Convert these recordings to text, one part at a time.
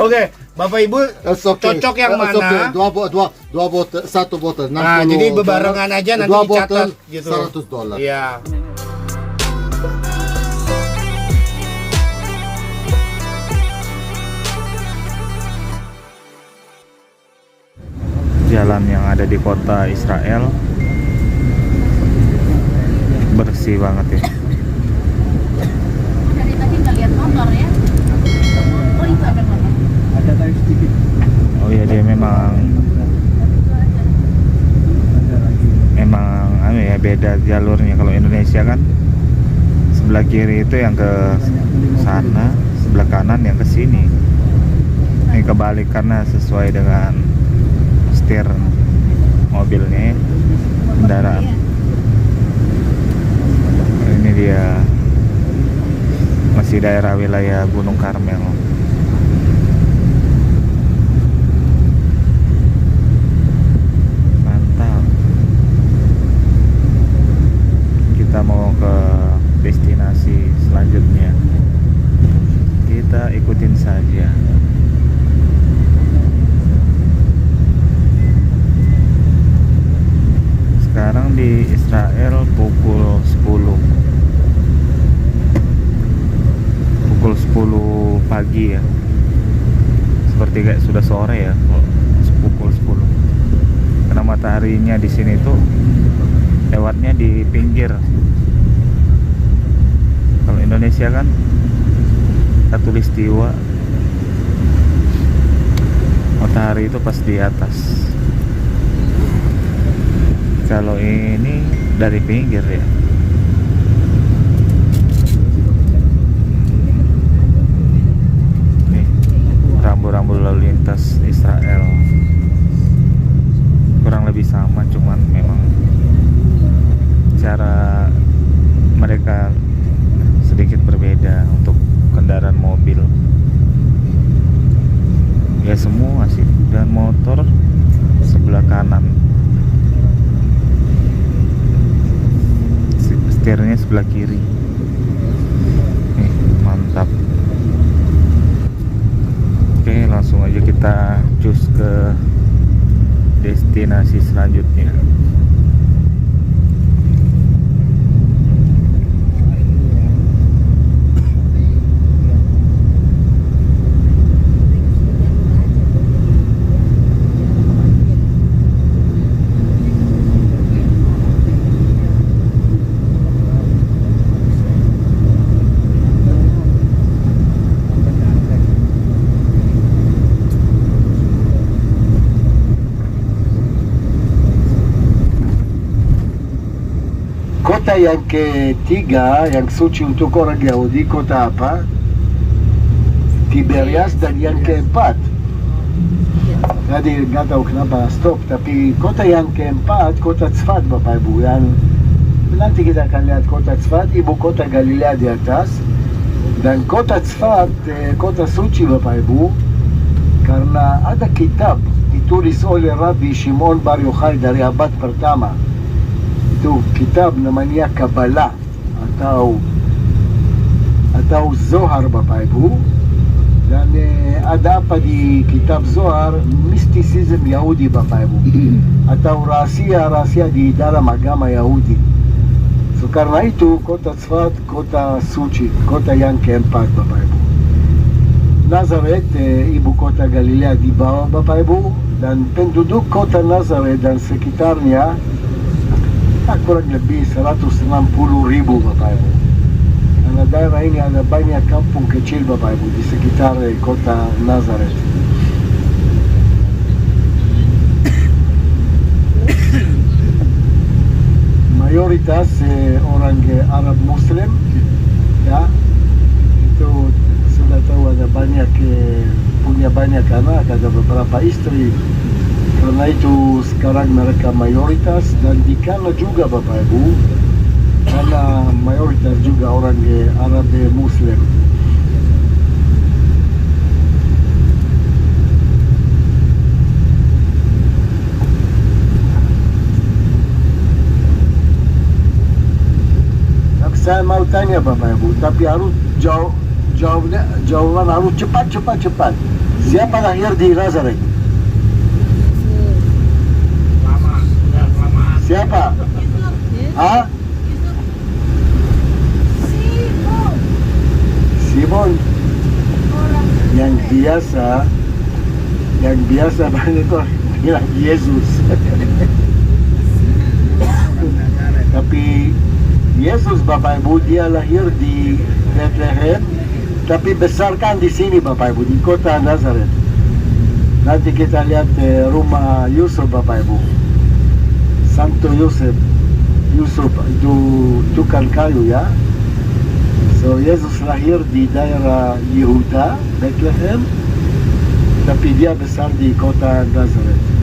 Oke, Bapak Ibu cocok yang mana? Okay. Dua botol, satu botol. Nah, jadi bebarengan aja nanti dua dicatat botol, gitu. $100. Iya. Jalan yang ada di kota Israel bersih banget ya. Dari tadi nggak lihat motor ya? Oh itu ada motor. Ada tadi sedikit. Oh ya, dia memang anu ya, beda jalurnya. Kalau Indonesia kan sebelah kiri itu yang ke sana, sebelah kanan yang ke sini. Ini kebalik karena sesuai dengan setir mobilnya, kendaraan. Ini dia masih daerah wilayah Gunung Karmel. Mantap. Kita mau ke destinasi selanjutnya. Kita ikutin saja. Sekarang di Israel pukul 10 pagi ya, seperti kayak sudah sore ya, pukul 10 karena mataharinya di sini tuh lewatnya di pinggir. Kalau Indonesia kan khatulistiwa, matahari itu pas di atas. Kalau ini dari pinggir ya. Nih, rambu-rambu lalu lintas Israel kurang lebih sama, cuman memang cara mereka sedikit berbeda untuk kendaraan mobil. Ya semua sih, dan motor sebelah kanan. Setirnya sebelah kiri. Nih, mantap. Oke, langsung aja kita cus ke destinasi selanjutnya. Kota yang ketiga yang suci untuk orang Yahudi, kota apa? Tiberias. Dan yang keempat, tadi nggak tahu kenapa stop, tapi kota yang keempat kota Tzfat, Bapak Ibu. Yang nanti kita akan lihat kota Tzfat, ibu kota Galilea di atas. Dan kota Tzfat kota suci, Bapak Ibu, karena ada kitab ditulis oleh Rabbi Shimon Bar Yochai dari abad pertama. Itu kitab namanya Kabbalah atau Zohar, Bapak Ibu. Dan ada apa di kitab Zohar? Mistisism Yahudi, Bapak Ibu, atau rahasia di dalam agama Yahudi. So karena itu kota Tzfat kota suci, kota yang keempat, Bapak Ibu. Nazaret ibu kota Galilea di bawah, Bapak Ibu, dan penduduk kota Nazaret dan sekitarnya kurang lebih 160.000, Bapak Ibu. Karena daerah ini ada banyak kampung kecil, Bapak Ibu, di sekitar kota Nazaret. Mayoritas orang Arab Muslim, ya, itu sudah tahu ada banyak punya banyak anak, ada beberapa istri. Karena itu sekarang mereka mayoritas, dan di kana juga, Bapak Ibu, karena mayoritas juga orang Arab Muslim. Tapi saya mau tanya, Bapak Ibu, tapi harus jawaban harus cepat. Siapa lahir di Nazaret? Siapa? Hah? Simon. Yang biasa banget kok bilang Yesus. Tapi Yesus Bapak Ibu dia lahir di Bethlehem, tapi besarkan di sini Bapak Ibu, di kota Nazaret. Nanti kita lihat rumah Yusuf Bapak Ibu. Santo Yusuf itu tukang kayu ya. So Yesus lahir di daerah Yehuda, Bethlehem, tapi dia besar di kota Nazaret.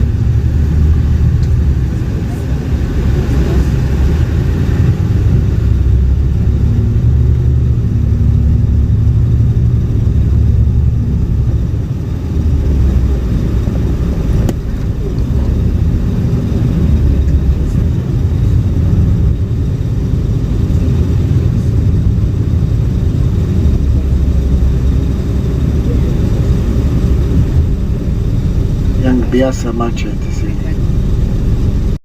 Biasa macet di sini.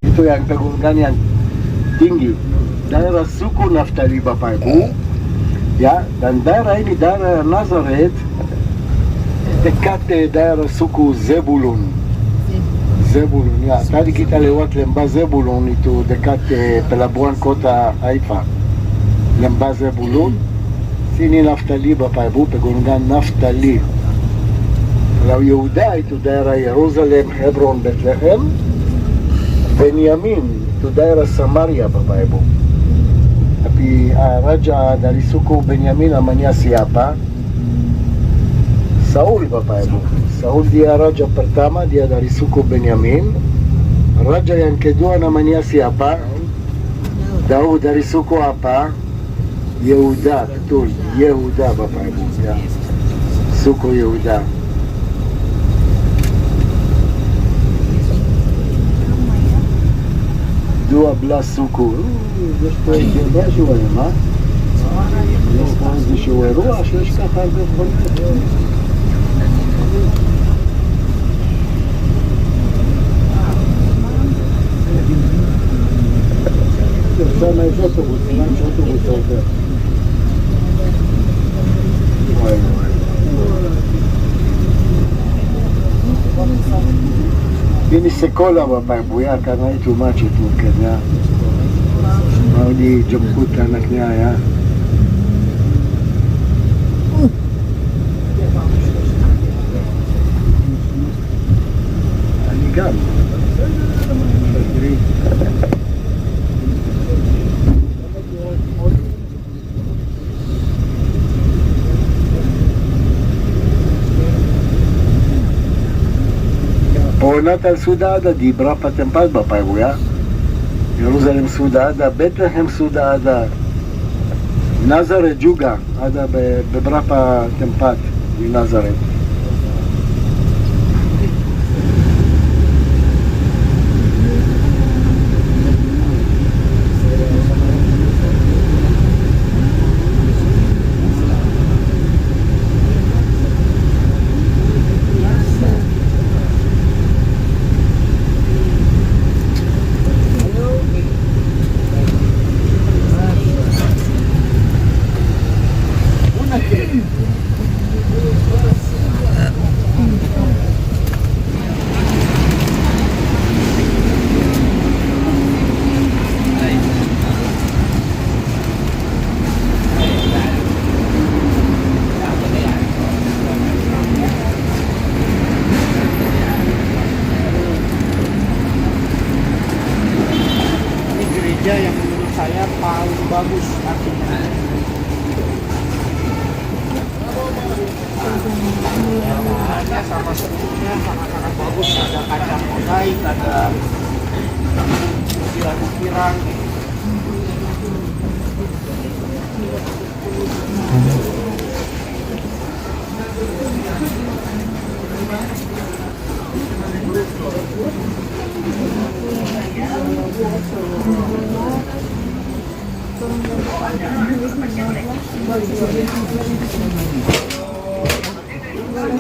Itu yang pegunungan yang tinggi. Daerah suku Naftali Bapak Ibu, ya, dan daerah ini daerah Nazaret dekat daerah suku Zebulun. Zebulun, ya. Tadi kita lewat lembah Zebulun itu dekat pelabuhan kota Haifa. Lembah Zebulun. Sini Naftali Bapak Ibu, pegunungan Naftali. Kalau Yehuda itu daerah Yerusalem, Hebron, Bethlehem. Benyamin itu daerah Samaria Bapak Ibu. Tapi raja dari suku Benyamin namanya siapa? Saul Bapak Ibu. Saul dia raja pertama, dia dari suku Benyamin. Raja yang kedua namanya siapa? Daud dari suku apa? Yehuda, betul. Yehuda Bapak Ibu ya. Suku Yehuda. 12 suku. יש שיעורים, מה? יש פה איזה שהוא אירוע שיש ככה הרבה דברים. שם יש אוטובוס, סימן שאוטובוס עובר. וואי וואי. Ini sekolah Bapak Ibu ya, karena itu macet mungkin ya. Mau dijemput anaknya ya. Ini kan. Natal sudah ada di berapa tempat Bapak Ibu ya. Yerusalem sudah ada, Bethlehem sudah ada, Nazaret juga ada beberapa tempat di Nazaret. Yang menurut saya paling bagus artinya. Ada sama strukturnya sangat-sangat bagus, ada kaca mozaik, ada ukiran-ukiran.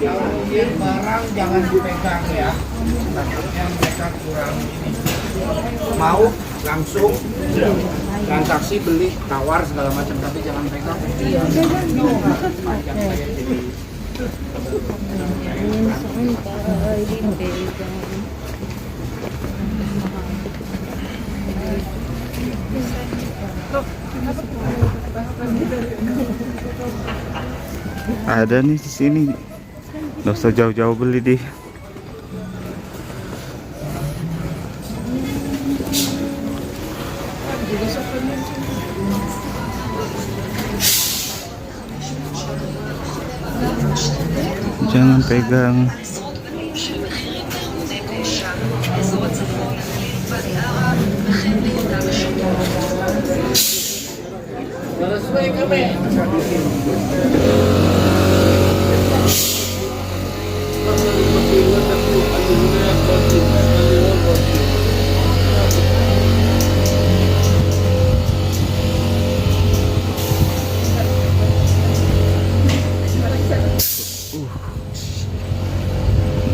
Kemudian barang jangan dipegang ya. Takutnya mereka kurang ini. Mau langsung transaksi beli tawar segala macam tapi jangan pegang. Panjang saya jadi. Ada nih di sini. Nggak usah jauh-jauh beli di. Jangan pegang.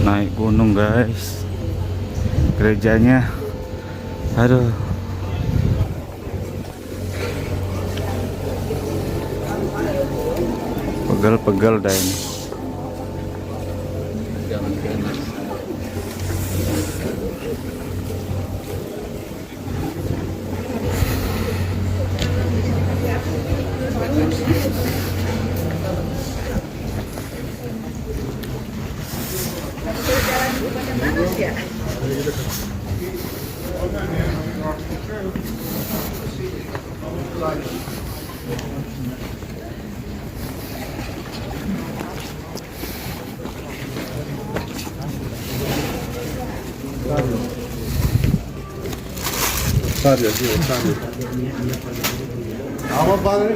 Naik gunung guys, gerejanya, aduh. Pegal-pegal dah ini. Otário, aqui, otário. Calma, padre.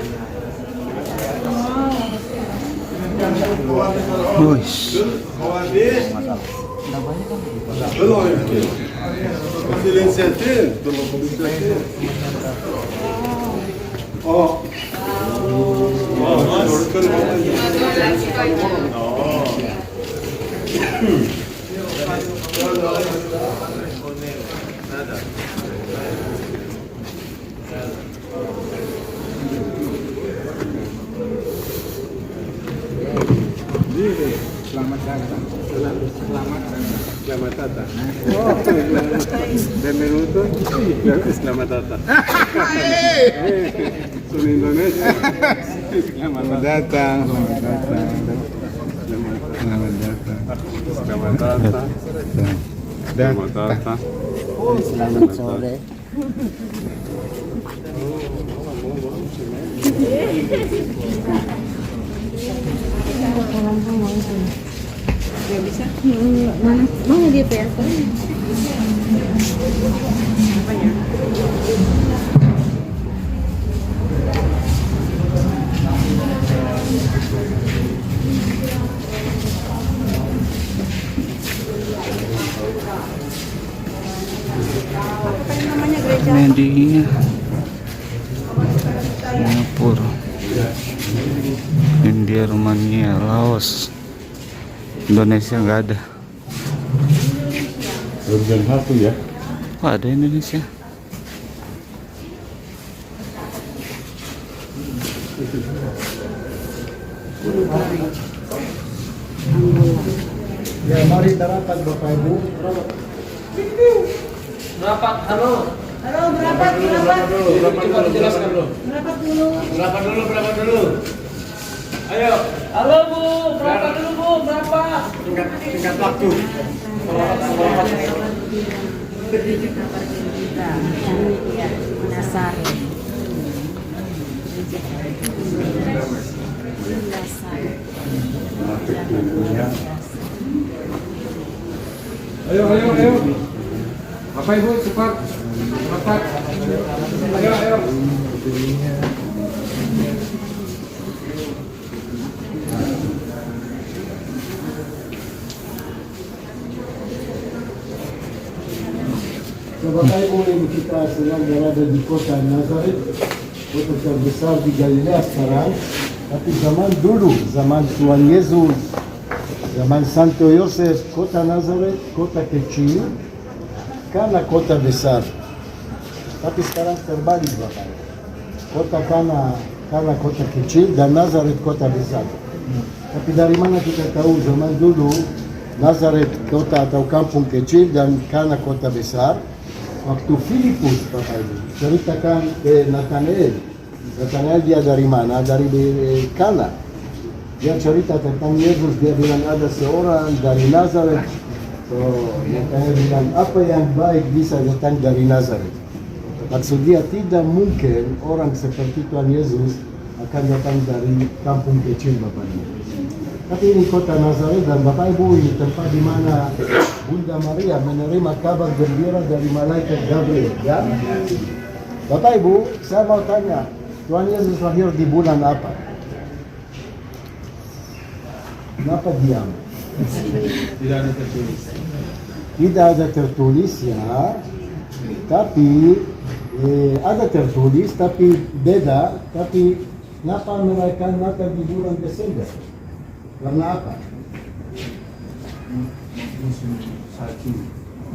Selamat datang. Selamat datang. Benvenuto. Selamat datang. Sono Indonesia. Selamat datang. Selamat datang. Selamat datang. Selamat datang. Selamat datang. Selamat sore. Gak bisa? Mana dia PLK? Apanya? Ini di Singapura, India, Rumania, Laos, Indonesia nggak ada. Urban satu ya. Oh, ada Indonesia. Ya, mari tarapan Bapak Ibu. Merapat, halo. Halo, berapat dulu. Coba dijelaskan dulu. Berapat dulu. Berapa dulu. Ayo. Halo Bu, berapa dulu Bu? Berapa? Singkat waktu. Nasar. Ayo. Bapak Ibu cepat. Cepat. Ayo. Bapak Ibu, ini kita sedang berada di kota Nazaret, kota terbesar di Galilea sekarang. Tapi zaman dulu, zaman Tuhan Yesus zaman Santo Yosef, kota Nazaret, kota kecil, Kana kota besar. Tapi sekarang terbalik Bapak. Kota Kana kota kecil dan Nazaret kota besar. Tapi dari mana kita tahu zaman dulu Nazaret kota atau kampung kecil dan Kana kota besar? Waktu Filipus Bapak Ibu ceritakan Nathanael. Nathanael dia dari mana? Dari Kana. Dia cerita tentang Yesus, dia bilang ada seorang dari Nazaret. So, Nathanael bilang apa yang baik bisa datang dari Nazaret. Maksud dia tidak mungkin orang seperti Tuhan Yesus akan datang dari kampung kecil Bapak Ibu. Tapi ini kota Nazaret dan Bapak Ibu ini tempat di mana Bunda Maria menerima kabar gembira dari malaikat Gabriel. Ya? Bapak Ibu, saya mau tanya, Tuhan Yesus lahir di bulan apa? Kenapa diam? Tidak ada tertulis. Tidak ada tertulis ya, tapi ada tertulis tapi beda. Tapi kenapa mereka natal di bulan Desember? Karena apa?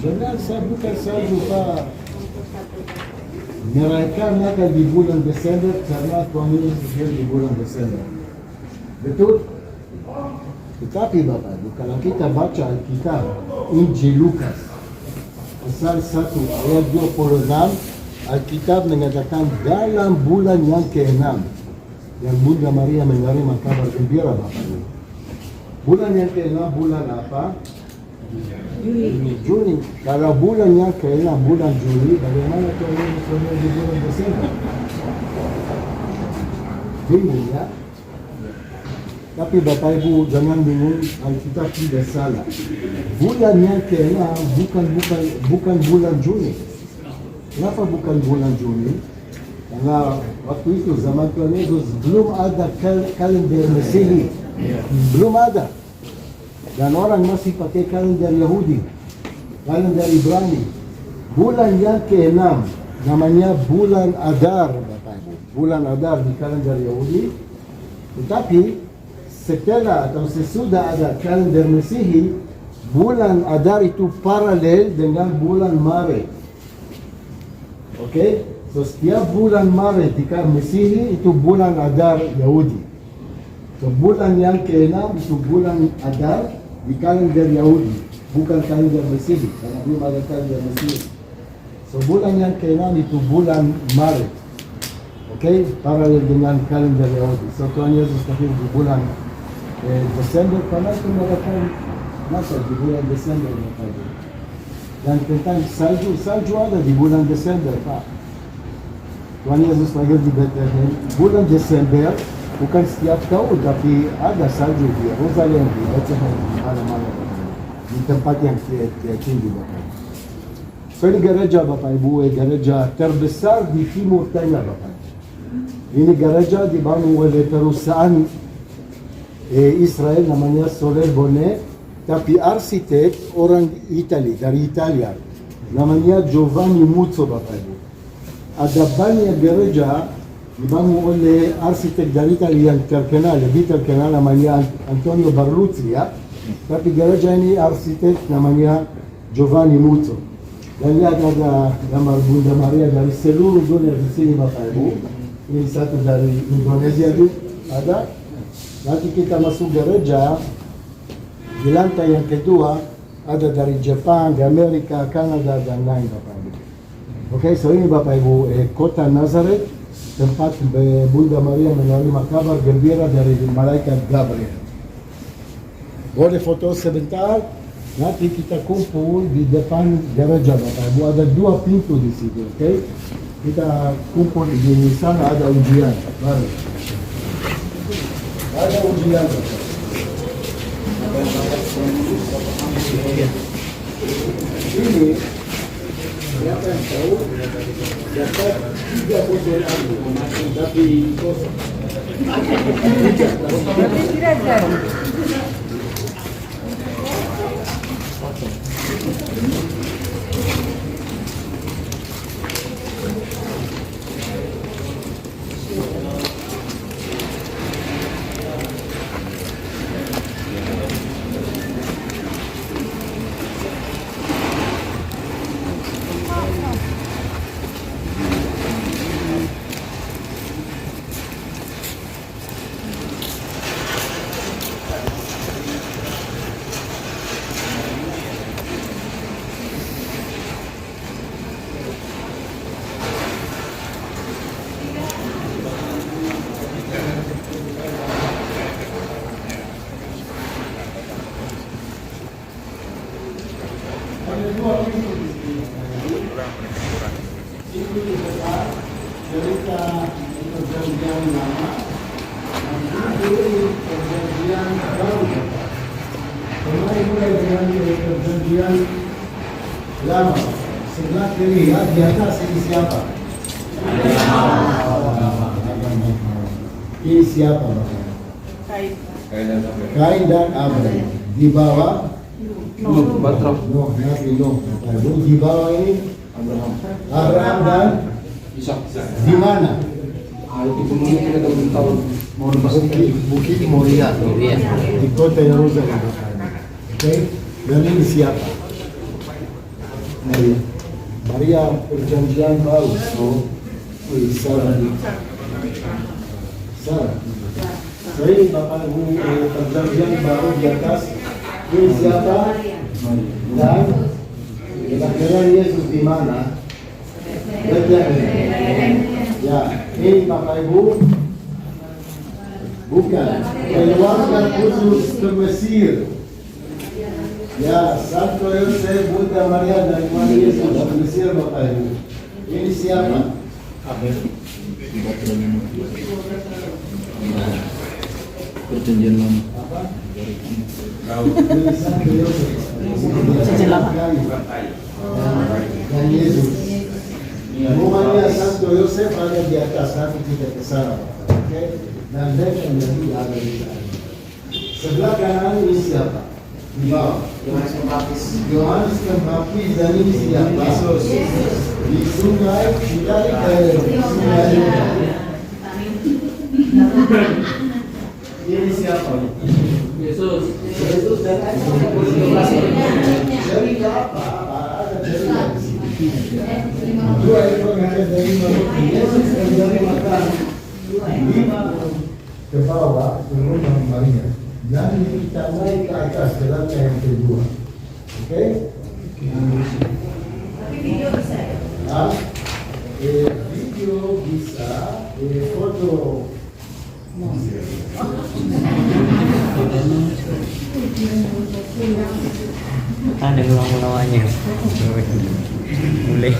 Benar, saya bukan salju Pak. Mereka natal di bulan Desember karena Tuhan Yesus lahir di bulan Desember. Betul? Tetapi Bapak Ibu, kalau kita baca Alkitab Injil Lukas pasal 1 ayat 26, Alkitab mengatakan dalam bulan yang ke-6 yang Bunda Maria menerima kabar gembira Bapak Ibu. Bulan yang ke-6 bulan apa? Juni. Kalau bulan yang ke-6 bulan Juni, bagaimana Tuhan Yesus lahir di bulan Desember? Bingung ya? Tapi Bapak Ibu jangan bingung, Alkitab tidak salah. Bulan yang ke-6 bukan bulan Juni. Kenapa bukan bulan Juni? Karena waktu itu zaman Tuhan Yesus belum ada kalender Masehi. Belum ada. Dan orang masih pakai kalender Yahudi, kalender Ibrani. Bulan yang ke-6 namanya bulan Adar Bapak Ibu. Bulan Adar di kalender Yahudi. Tetapi setelah atau sesudah ada kalender Masehi, bulan Adar itu paralel dengan bulan Maret. Oke? So setiap bulan Maret di kalender Masehi itu bulan Adar Yahudi. So bulan yang ke-6 itu bulan Adar di kalender Yahudi, bukan kalender Masehi, karena belum ada kalender Masehi. So bulan yang ke-6 itu bulan Maret. Oke? Paralel dengan kalender Yahudi. So Tuhan Yesus lahir di bulan Desember, karena itu mereka masuk di bulan Desember. Dan tentang salju ada di bulan Desember Pak. Tuhan Yesus lahir di Bethlehem bulan Desember, bukan setiap tahun, tapi ada salju di Yerusalem, di Bethlehem, di mana-mana di tempat yang tinggi Bapak. So ini gereja Bapak Ibu, gereja terbesar di Timur Tengah Bapak. Ini gereja dibangun oleh perusahaan Israel namanya Soler Bonnet, tapi arsitek orang dari Italia namanya Giovanni Muzzo Bapak Ibu. Ada banyak gereja dibangun oleh arsitek dari Italia yang terkenal, lebih terkenal namanya Antonio Barluzzi ya. Tapi gereja ini arsitek namanya Giovanni Muzzo. Dan lihat ada gambar Bunda Maria dari seluruh dunia di sini Bapak Ibu. Ini satu dari Indonesia juga ada. Nanti kita masuk gereja, di lantai yang kedua ada dari Jepang, Amerika, Kanada, dan lain Bapak Ibu. Oke, so ini Bapak Ibu, kota Nazaret, tempat Bunda Maria menerima kabar gembira dari malaikat Gabriel. Boleh foto sebentar, nanti kita kumpul di depan gereja Bapak Ibu. Ada 2 pintu di situ, oke? Kita kumpul di sana, ada ujian, baru. Ada ujian Bapak. Ini siapa yang tahu dapat 3 botol air tapi kosong. ini perjanjian baru. Kemarin mulai dengan perjanjian lama. Sebelah kiri ya, di atas ini siapa? Ini siapa Bapak? Kain dan Abel. Di bawah Nuh, Nabi Nuh. Di bawah ini Abraham dan di mana? Bukit Moria di kota Yerusalem. Oke, dan ini siapa? Maria perjanjian baru. Sarah. So ini Bapak Ibu perjanjian baru di atas. Ini siapa? Dan kelahiran Yesus di mana? Bethlehem. Ya, ini Bapak Ibu bukan keluarga khusus ke Mesir. Ya, Santo Yosef, Bunda Maria dan Tuhan Yesus ke Mesir Bapak Ibu. Ini siapa? Perjanjian lama. Ini Santo Yosef. Dan Yesus. Rumahnya Santo Yosef ada di atas, nanti kita ke sana. Oke? Dan mereka menjadi ada di sana. Sebelah kanan ini siapa? Di bawah. Yohanes Pembaptis dan ini siapa? Di sungai, dari sungai ini siapa? Yesus dan dari apa? Ada dari sini. Dua ekor ada dari Yesus dan dari makan 5 ke bawah ke rumah Maria. Dan kita naik ke atas ke lantai yang kedua. Oke? Tapi video bisa ya? Video bisa, foto. Ada ulang-ulangannya. Mulai.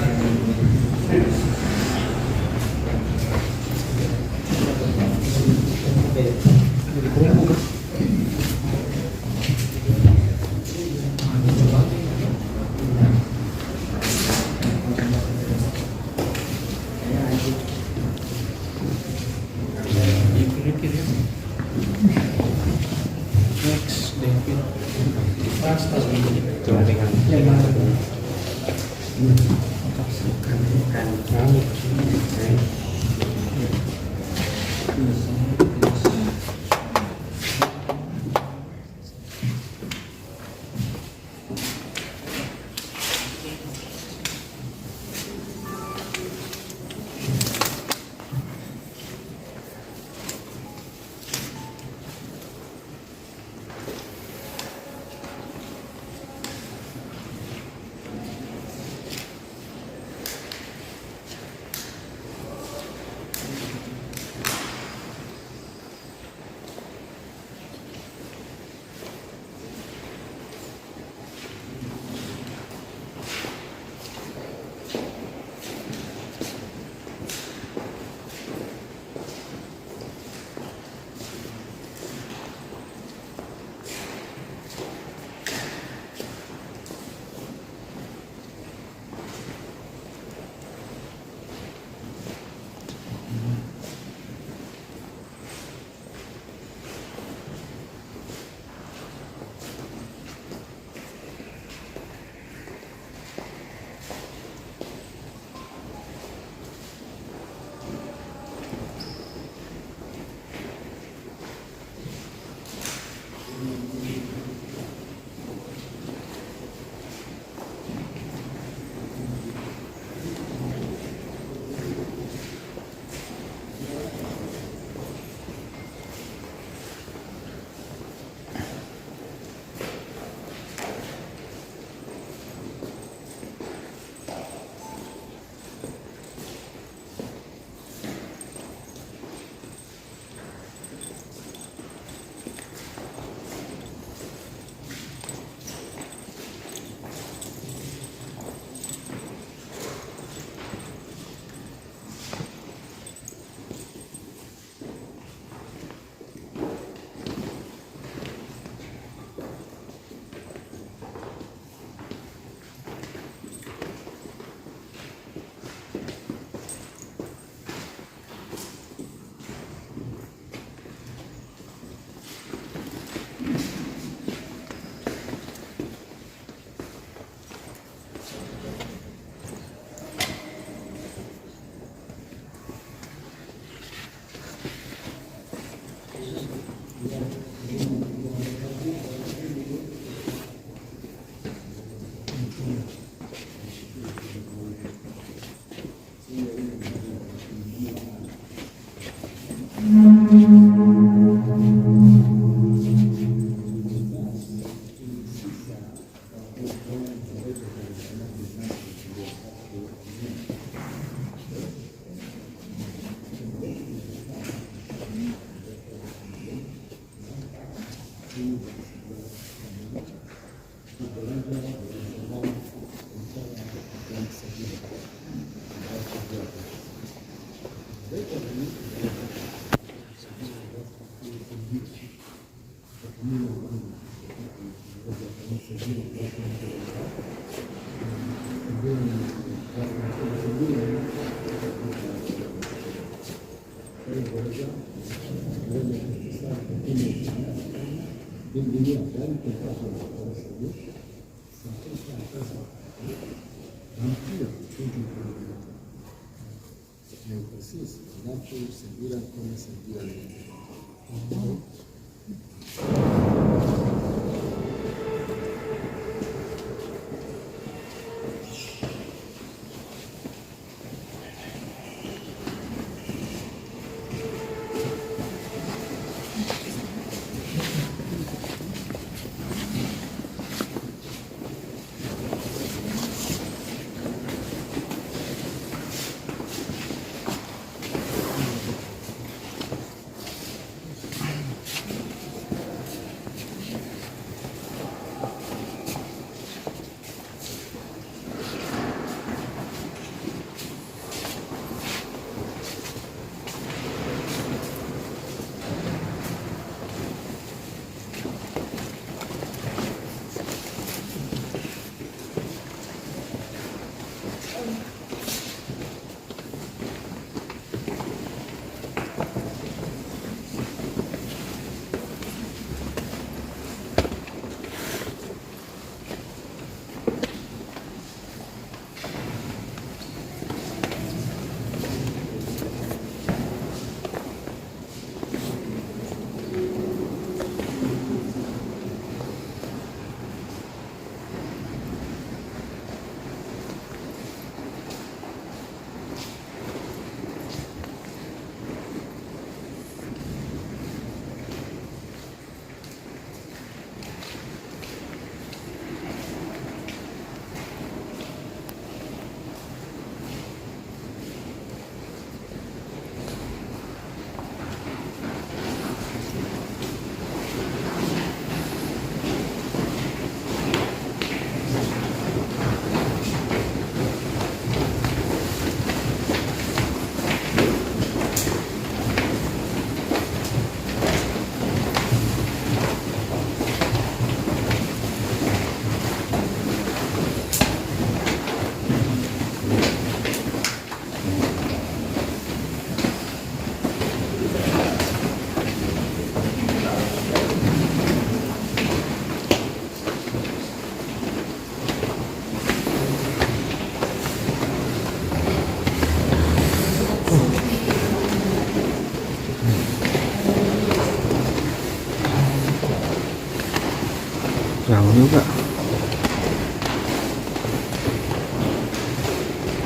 Jauh juga.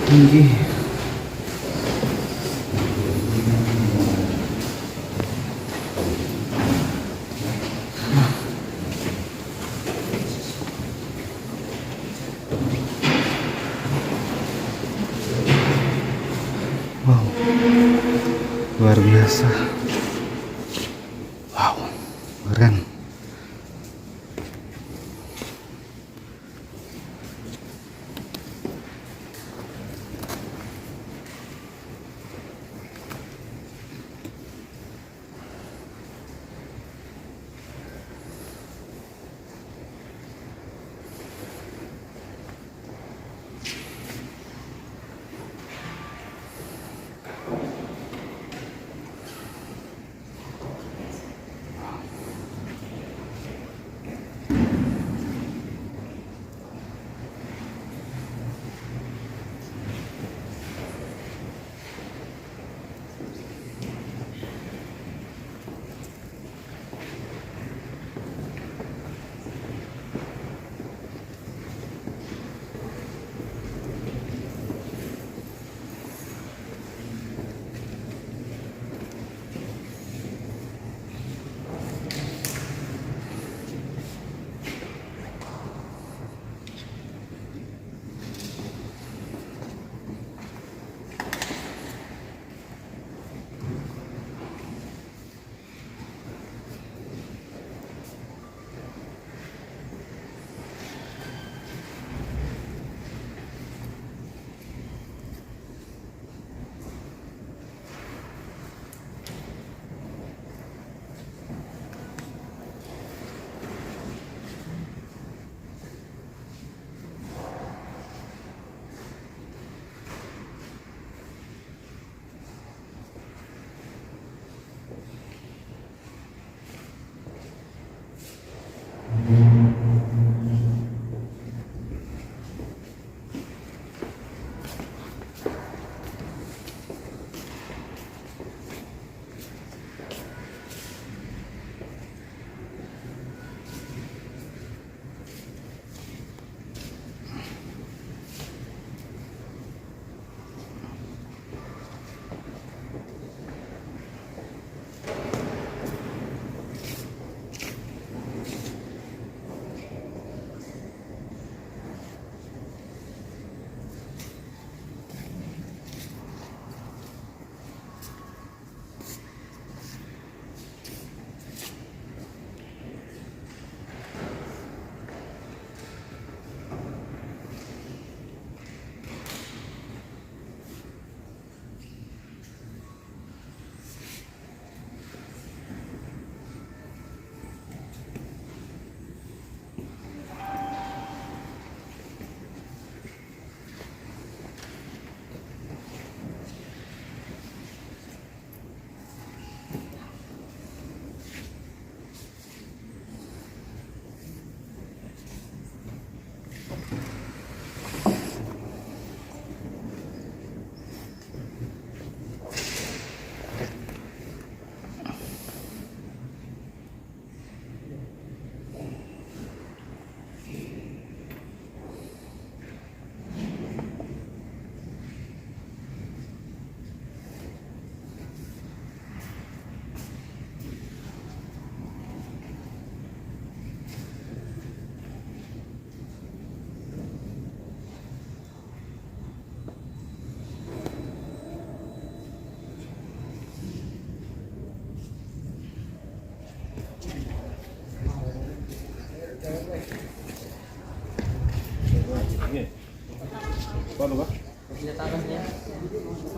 Tinggi. Wow. Luar biasa. Wow. Keren.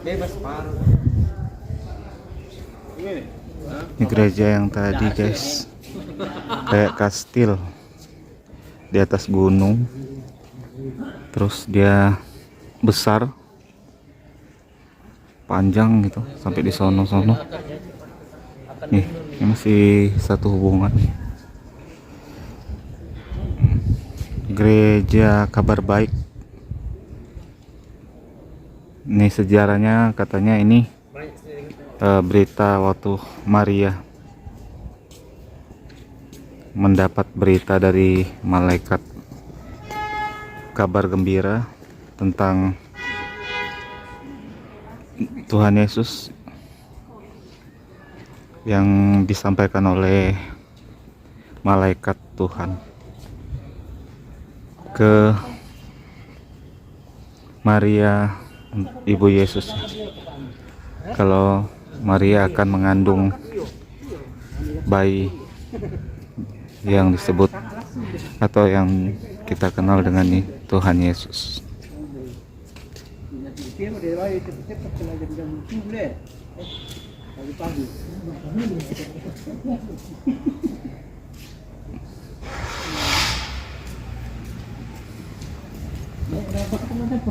Ini gereja yang tadi guys, kayak kastil di atas gunung, terus dia besar, panjang gitu sampai di sono-sono. Nih, ini masih satu hubungan. Gereja Kabar Baik. Ini sejarahnya katanya ini berita waktu Maria mendapat berita dari malaikat, kabar gembira tentang Tuhan Yesus yang disampaikan oleh malaikat Tuhan ke Maria, ibu Yesus, kalau Maria akan mengandung bayi yang disebut atau yang kita kenal dengan Tuhan Yesus.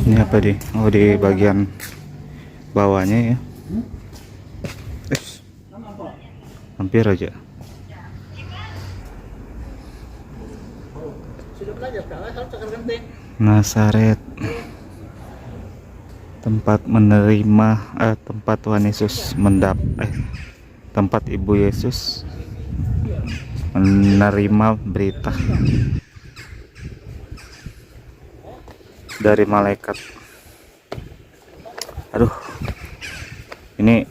Ini apa di? Oh, di bagian bawahnya ya. Hampir aja. Nazaret, tempat menerima tempat Tuhan Yesus tempat ibu Yesus menerima berita dari malaikat. Aduh, ini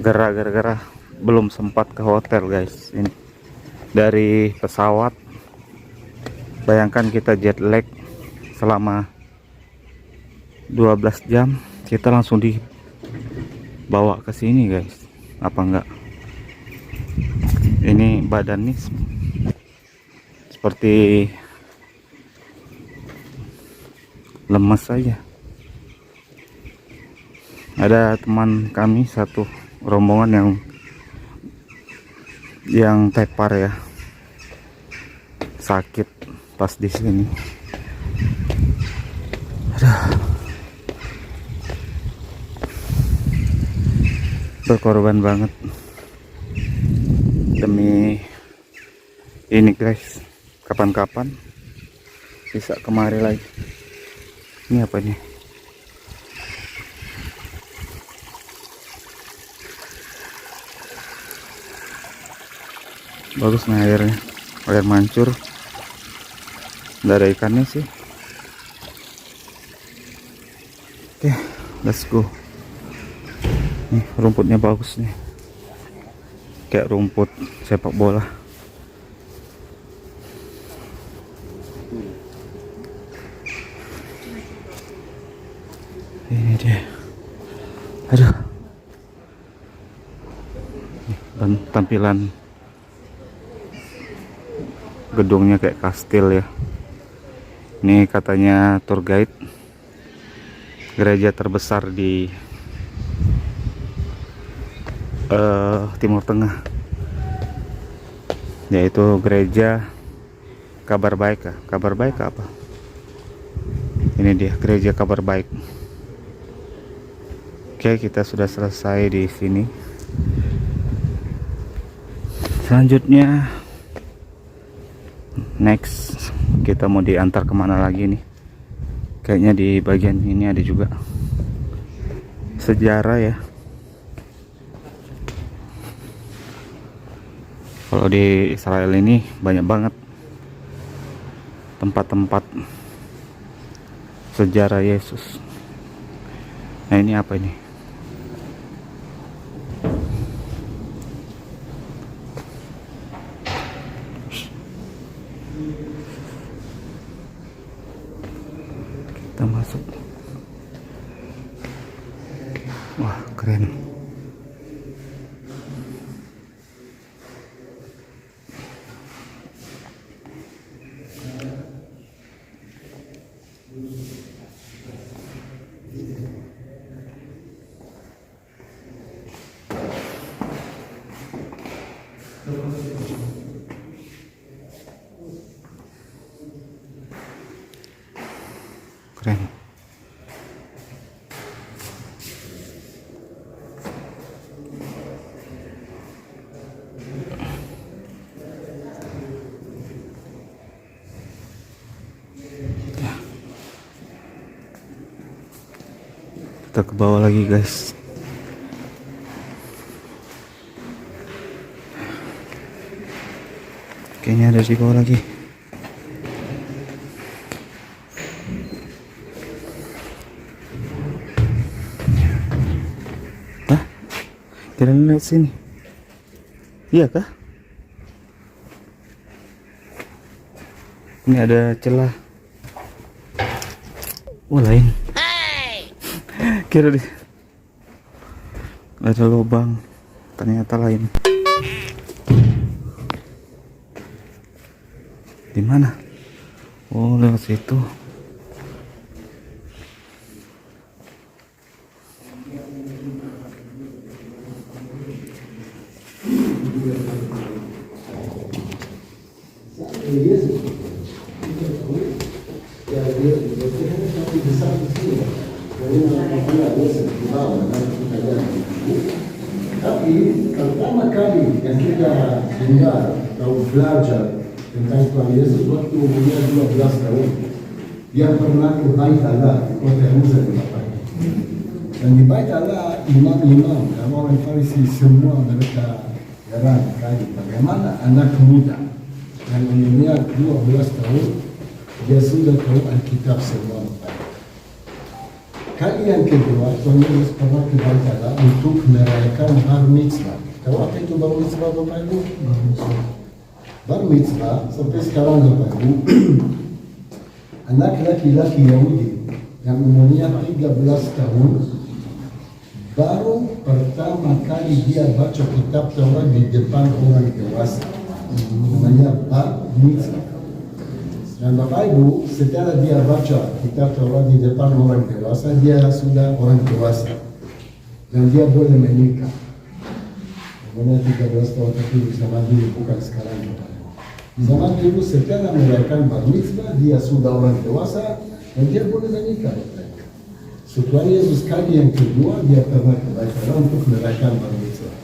gara-gara belum sempat ke hotel guys. Ini dari pesawat, bayangkan kita jet lag selama 12 jam, kita langsung dibawa ke sini guys. Apa enggak, ini badan nih seperti lemes saja. Ada teman kami satu rombongan yang tepar ya, sakit pas di sini. Berkorban banget demi ini guys. Kapan-kapan bisa kemari lagi. Ini apa nih? Bagus nih airnya, air mancur. Nggak ada ikannya sih. Oke, let's go. Nih, rumputnya bagus nih, kayak rumput sepak bola. Ini dia. Aduh, dan tampilan gedungnya kayak kastil ya. Ini katanya tour guide, gereja terbesar di Timur Tengah, yaitu gereja Kabar Baik. Kabar Baik apa? Ini dia gereja Kabar Baik. Oke, kita sudah selesai di sini. Selanjutnya next kita mau diantar kemana lagi nih? Kayaknya di bagian ini ada juga sejarah ya. Kalau di Israel ini banyak banget tempat-tempat sejarah Yesus. Nah, ini apa ini? Kita masuk. Wah, keren. Keren. Kita ke bawah lagi guys. Kayaknya ada di bawah lagi. Hah? Kira-kira lihat sini. Iya kah? Ini ada celah. Oh lain. Kira di ada lubang, ternyata lain. Di mana? Oh, lewat situ. Tapi pertama kali yang kita dengar atau belajar tentang Tuhan Yesus waktu umurnya 12 tahun, dia pernah ke Bait Allah di kota Yerusalem. Dan di Bait Allah imam-imam dan orang Farisi semua mereka heran kali bagaimana anak muda yang umurnya 12 tahun dia sudah tahu Alkitab semua. Kali yang kedua, Tuhan Yesus pernah ke Bait Allah untuk merayakan bar mitzvah. Tahu apa itu bar mitzvah, Bapak Ibu? Bar mitzvah, sampai sekarang Bapak Ibu, anak laki-laki Yahudi yang umurnya 13 tahun, baru pertama kali dia baca kitab Taurat di depan orang dewasa. Namanya bar mitzvah. Dan Bapak Ibu, setelah dia baca kitab Taurat di depan orang dewasa, dia sudah orang dewasa. Dan dia boleh menikah. Umurnya 13 tahun, tapi zaman dulu bukan sekarang. Zaman dulu setelah merayakan bar mitzvah, dia sudah orang dewasa dan dia boleh menikah. Setelah Yesus kali yang kedua, dia pernah ke Bait Allah untuk merayakan bar mitzvah.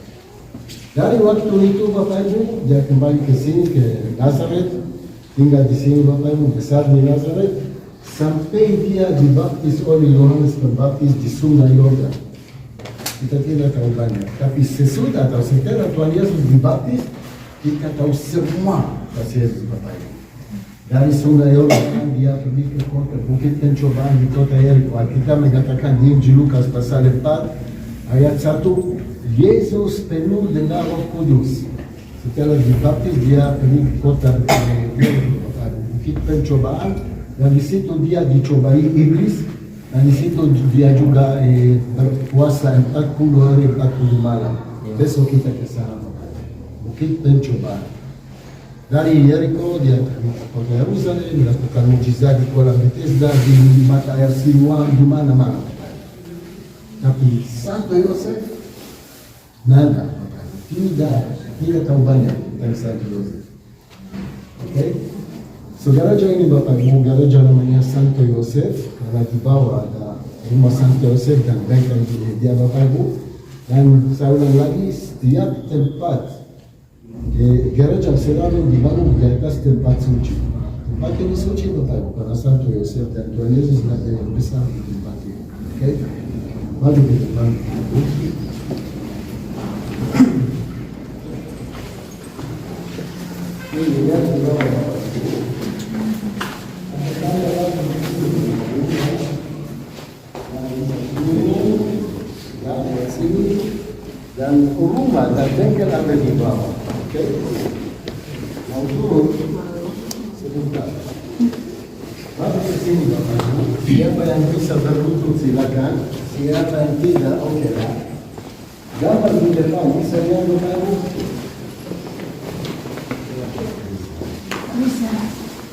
Dari waktu itu Bapak Ibu, dia kembali ke sini, ke Nazaret. Tinggal di sini Bapak Ibu, besar di Nazaret, sampai dia dibaptis oleh Yohanes Pembaptis di Sungai Yordan. Kita tidak tahu banyak, tapi sesudah atau setelah Tuhan Yesus dibaptis, kita tahu semua kasih Yesus Bapak Ibu. Dari Sungai Yordan dia pergi ke kota Bukit Pencobaan di kota Yeriko. Kita mengatakan di Injil Lukas pasal 4 ayat 1, Yesus penuh dengan Roh Kudus. Setelah dibaptis dia pergi ke kota Bukit Pencobaan, dan di situ dia dicobai iblis, dan di situ dia juga berpuasa 40 hari 40 malam. Besok kita ke sana Bukit Pencobaan. Dari Yeriko dia pergi ke kota Yerusalem, melakukan mujizat di kolam Bethesda, di mata air Siloam, di mana-mana. Tapi Santo Yosef nada, tidak tahu banyak tentang Santo Yosef. Oke? So gereja ini Bapak Ibu, gereja namanya Santo Yosef, karena di bawah ada rumah Santo Yosef dan bengkel dia Bapak Ibu. Dan saya ulang lagi, setiap tempat gereja selalu dibangun di atas tempat suci. Tempat ini suci Bapak Ibu, karena Santo Yosef dan Tuhan Yesus yang besar di tempat ini. Oke? Mari ke depan. Ini lihat di bawah. Dan rumah dan bengkel ada di bawah. Oke? Mau turun sebentar. Mari ke sini Bapak Ibu. Siapa yang bisa berlutut silakan. Siapa yang tidak, oke lah. Gambar di depan bisa lihat Bapak Ibu.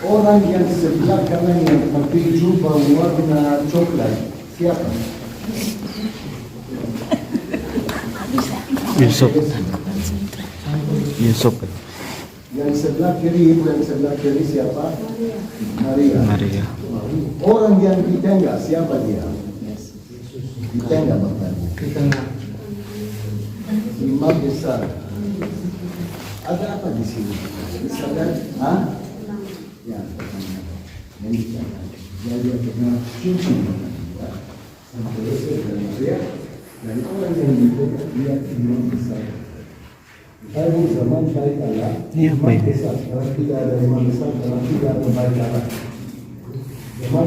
Orang yang sebelah kanan yang pakai jubah warna coklat, siapa? Yusuf. Yusuf. Yang sebelah kiri, ibu yang sebelah kiri siapa? Maria. Maria. Orang yang di tengah siapa dia? Di tengah Bapak. Di tengah. Imam besar. Ada apa di sini? Misalkan, ah? Ya, yang di tengah. Dia pernah cuci sampai Yusuf dan Maria. Dan orang yang di tengah dia imam besar. Kalau zaman baik Allah, Iya, imam baik. besar. Kalau tidak ada imam besar, kalau tidak ada baik Allah. Zaman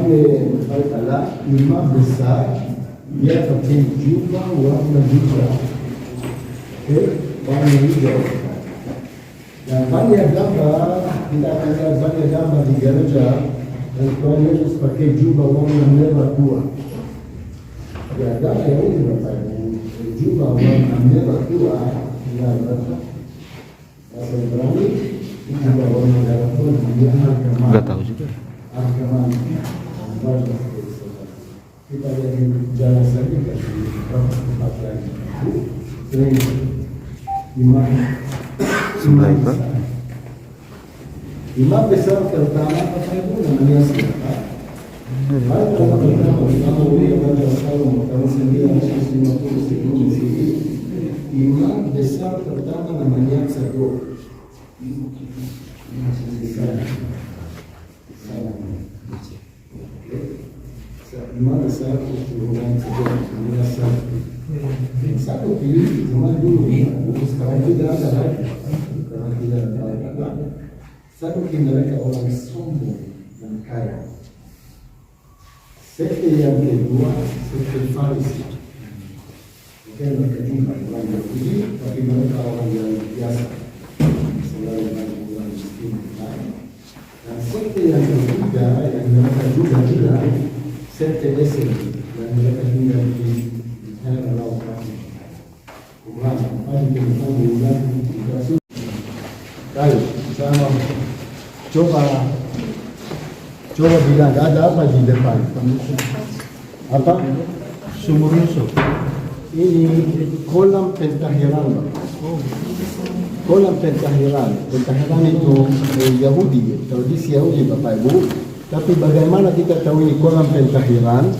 baik Allah, imam besar dia pakai jubah warna hijau. Oke, warna hijau. Dan banyak gambar, kita akan lihat banyak gambar di gereja. Dan Tuhan Yesus pakai jubah warna merah tua. Di agama Yahudi Bapak Ibu, jubah warna merah tua, ya berapa? Bahasa Ibrani, jubah warna merah tua, dia agama. Enggak tahu juga. Agama. Kita dari jalan saja ke tempat lain. Sering imam besar. Imam besar pertama apa itu namanya siapa? Pertama tahun 1950 sebelum Masehi. Imam besar pertama namanya Sadok. Imam besar keturunan Sadok namanya Sadok. Sadok ini zaman dulu, sekarang tidak ada lagi. Sekarang tidak ada lagi. Sadok ini mereka orang sombong dan kaya. Sekte yang kedua, sekte Farisi. Bukan mereka juga orang Yahudi, tapi mereka orang yang biasa. Selain orang miskin. Dan sekte yang ketiga, yang mereka juga sekte Esel, yang mereka tinggal di daerah lautan. Quran, apa yang kita bulan kita sudah. Baik, sama. Coba bilang ada apa di depan? Apa? Sumur Yusuf. Ini kolam pentahiran. Kolam pentahiran. Pentahiran itu Yahudi, tradisi Yahudi Bapak Ibu. Tapi bagaimana kita tahu ini kolam pentahiran?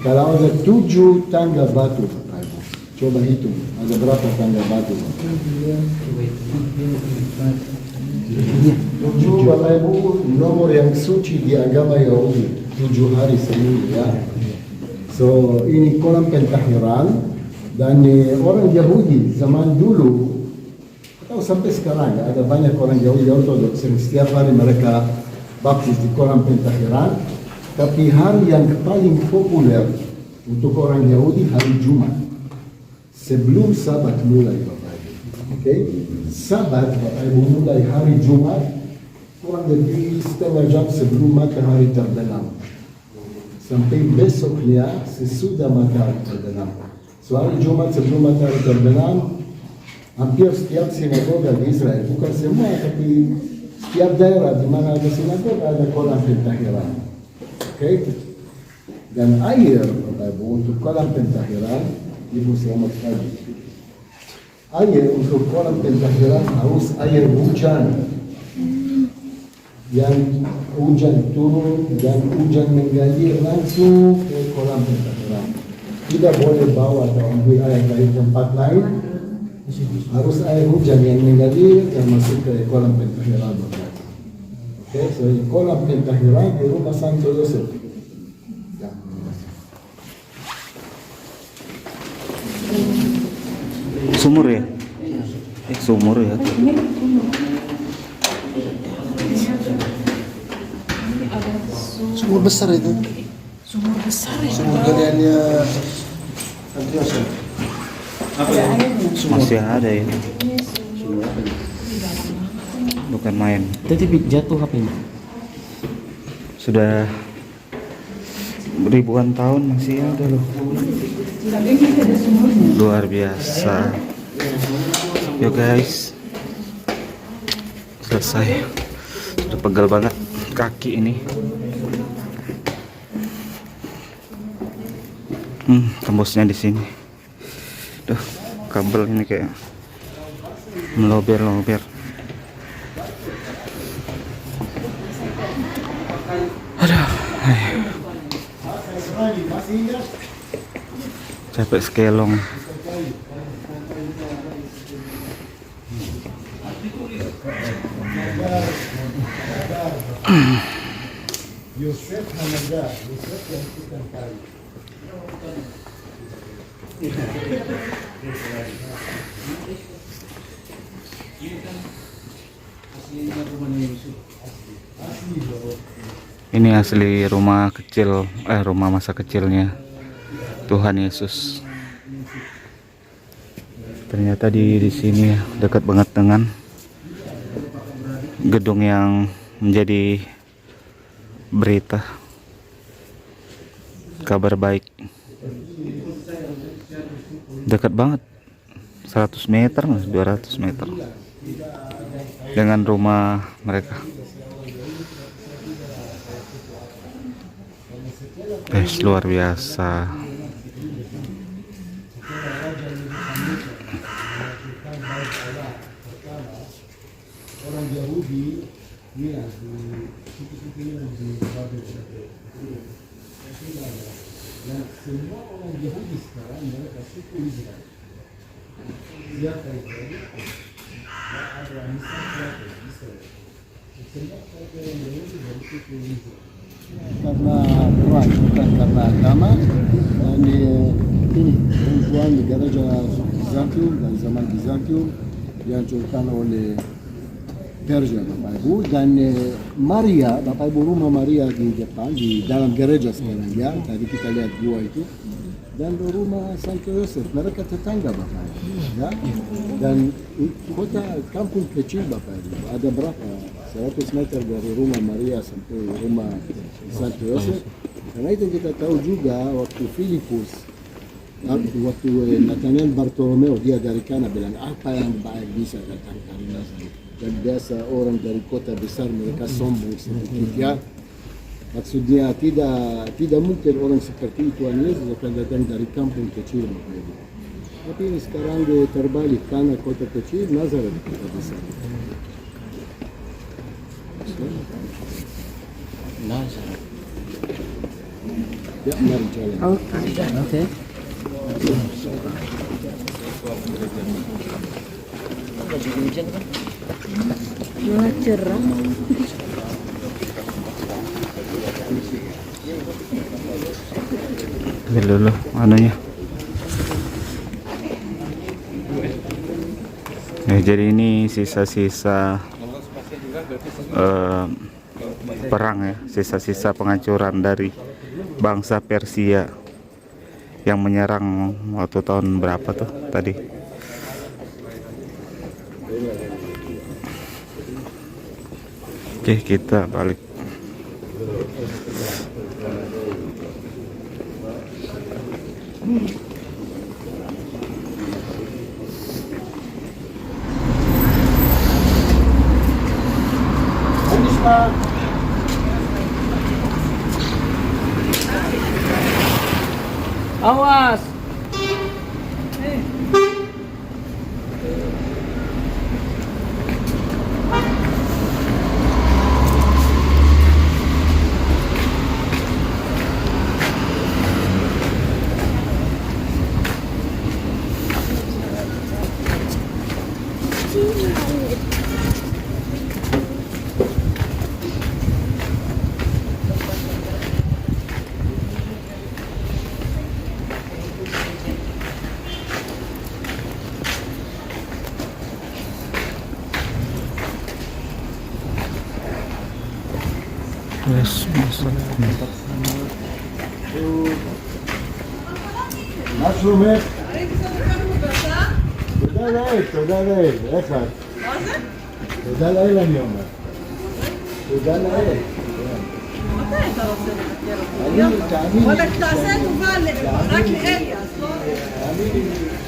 Kalau ada 7 tangga batu Bapak Ibu. Coba hitung, ada berapa tangga batu? 7 Bapak Ibu, nomor yang suci di agama Yahudi, 7 hari seminggu ya. So ini kolam pentahiran dan orang Yahudi zaman dulu atau sampai sekarang ya, ada banyak orang Yahudi Ortodoks yang setiap hari mereka baptis di kolam pentahiran. Tapi hari yang paling populer untuk orang Yahudi hari Jumat sebelum Sabat mulai Bapak Ibu. Oke, Sabat Bapak Ibu mulai hari Jumat kurang lebih setengah jam sebelum matahari terbenam sampai besoknya sesudah matahari terbenam. So hari Jumat sebelum matahari terbenam, hampir setiap sinagoga di Israel, bukan semua tapi setiap daerah di mana ada sinagoga ada kolam pentahiran. Oke, dan air Bapak Ibu untuk kolam pentahiran, Ibu selamat pagi. Air untuk kolam pentahiran harus air hujan. Yang hujan turun dan hujan mengalir langsung ke kolam pentahiran. Tidak boleh bawa atau ambil air dari tempat lain. Harus air hujan yang mengalir dan masuk ke kolam pentahiran. Oke, so di kolam pentahiran di rumah Santo Yosef. Ya. Sumur ya? Sumur ya. Sumur besar itu. Sumur besar ya. Sumur galiannya Santo Yosef. Masih ada ya. Bukan main. Tadi jatuh apa ini? Sudah ribuan tahun masih ada loh. Luar biasa. Yo guys, selesai. Sudah pegal banget kaki ini. Tembusnya di sini. Duh, kabel ini kayak Melober-lober. Aduh, capek sekelong. Yosef Hanaga, Yosef yang ikan kari. Ini asli rumah kecil, rumah masa kecilnya Tuhan Yesus. Ternyata di sini dekat banget dengan gedung yang menjadi berita kabar baik. Dekat banget, 100 meter, 200 meter dengan rumah mereka. Guys, luar biasa. Orang Yahudi di suku-suku di Babel. Dan semua orang Yahudi sekarang mereka suku Israel. Siapa Israel? Abraham, siapa Israel? Semua mereka yang Yahudi dari suku Israel. Karena perang, bukan karena agama. Dan ini perempuan di gereja Bizantium dan zaman Bizantium dihancurkan oleh Persia, Bapak Ibu. Dan Maria, Bapak Ibu, rumah Maria di depan, di dalam gereja sekarang ya, tadi kita lihat gua itu. Dan rumah Santo Yosef, mereka tetangga Bapak Ibu ya. Dan kota kampung kecil Bapak Ibu, ada berapa? 100 meter dari rumah Maria sampai rumah Santo Yosef. Karena itu kita tahu juga waktu Filipus, waktu Nathanael Bartolomeo, dia dari Kana bilang apa yang baik bisa datang karena dan biasa orang dari kota besar mereka sombong sedikit ya. Maksudnya tidak mungkin orang seperti Tuhan Yesus akan datang dari kampung kecil Bapak Ibu. Tapi ini sekarang dia terbalik, karena kota kecil, Nazaret kota besar. Nazaret. Ya, mari jalan. Oke. Malah cerah. Ambil dulu anunya. Jadi ini sisa-sisa perang ya, sisa-sisa penghancuran dari bangsa Persia yang menyerang waktu tahun berapa tuh tadi. Oke, kita balik. Awas. Yes, masuk. משהו מת? תודה לאל, תודה לאל, איך את? מה זה? תודה לאל אני אומר. תודה לאל. מתי אתה רוצה לבקר אותו? תאמין לי. אבל תעשה טובה רק לאליאס, לא? תאמין לי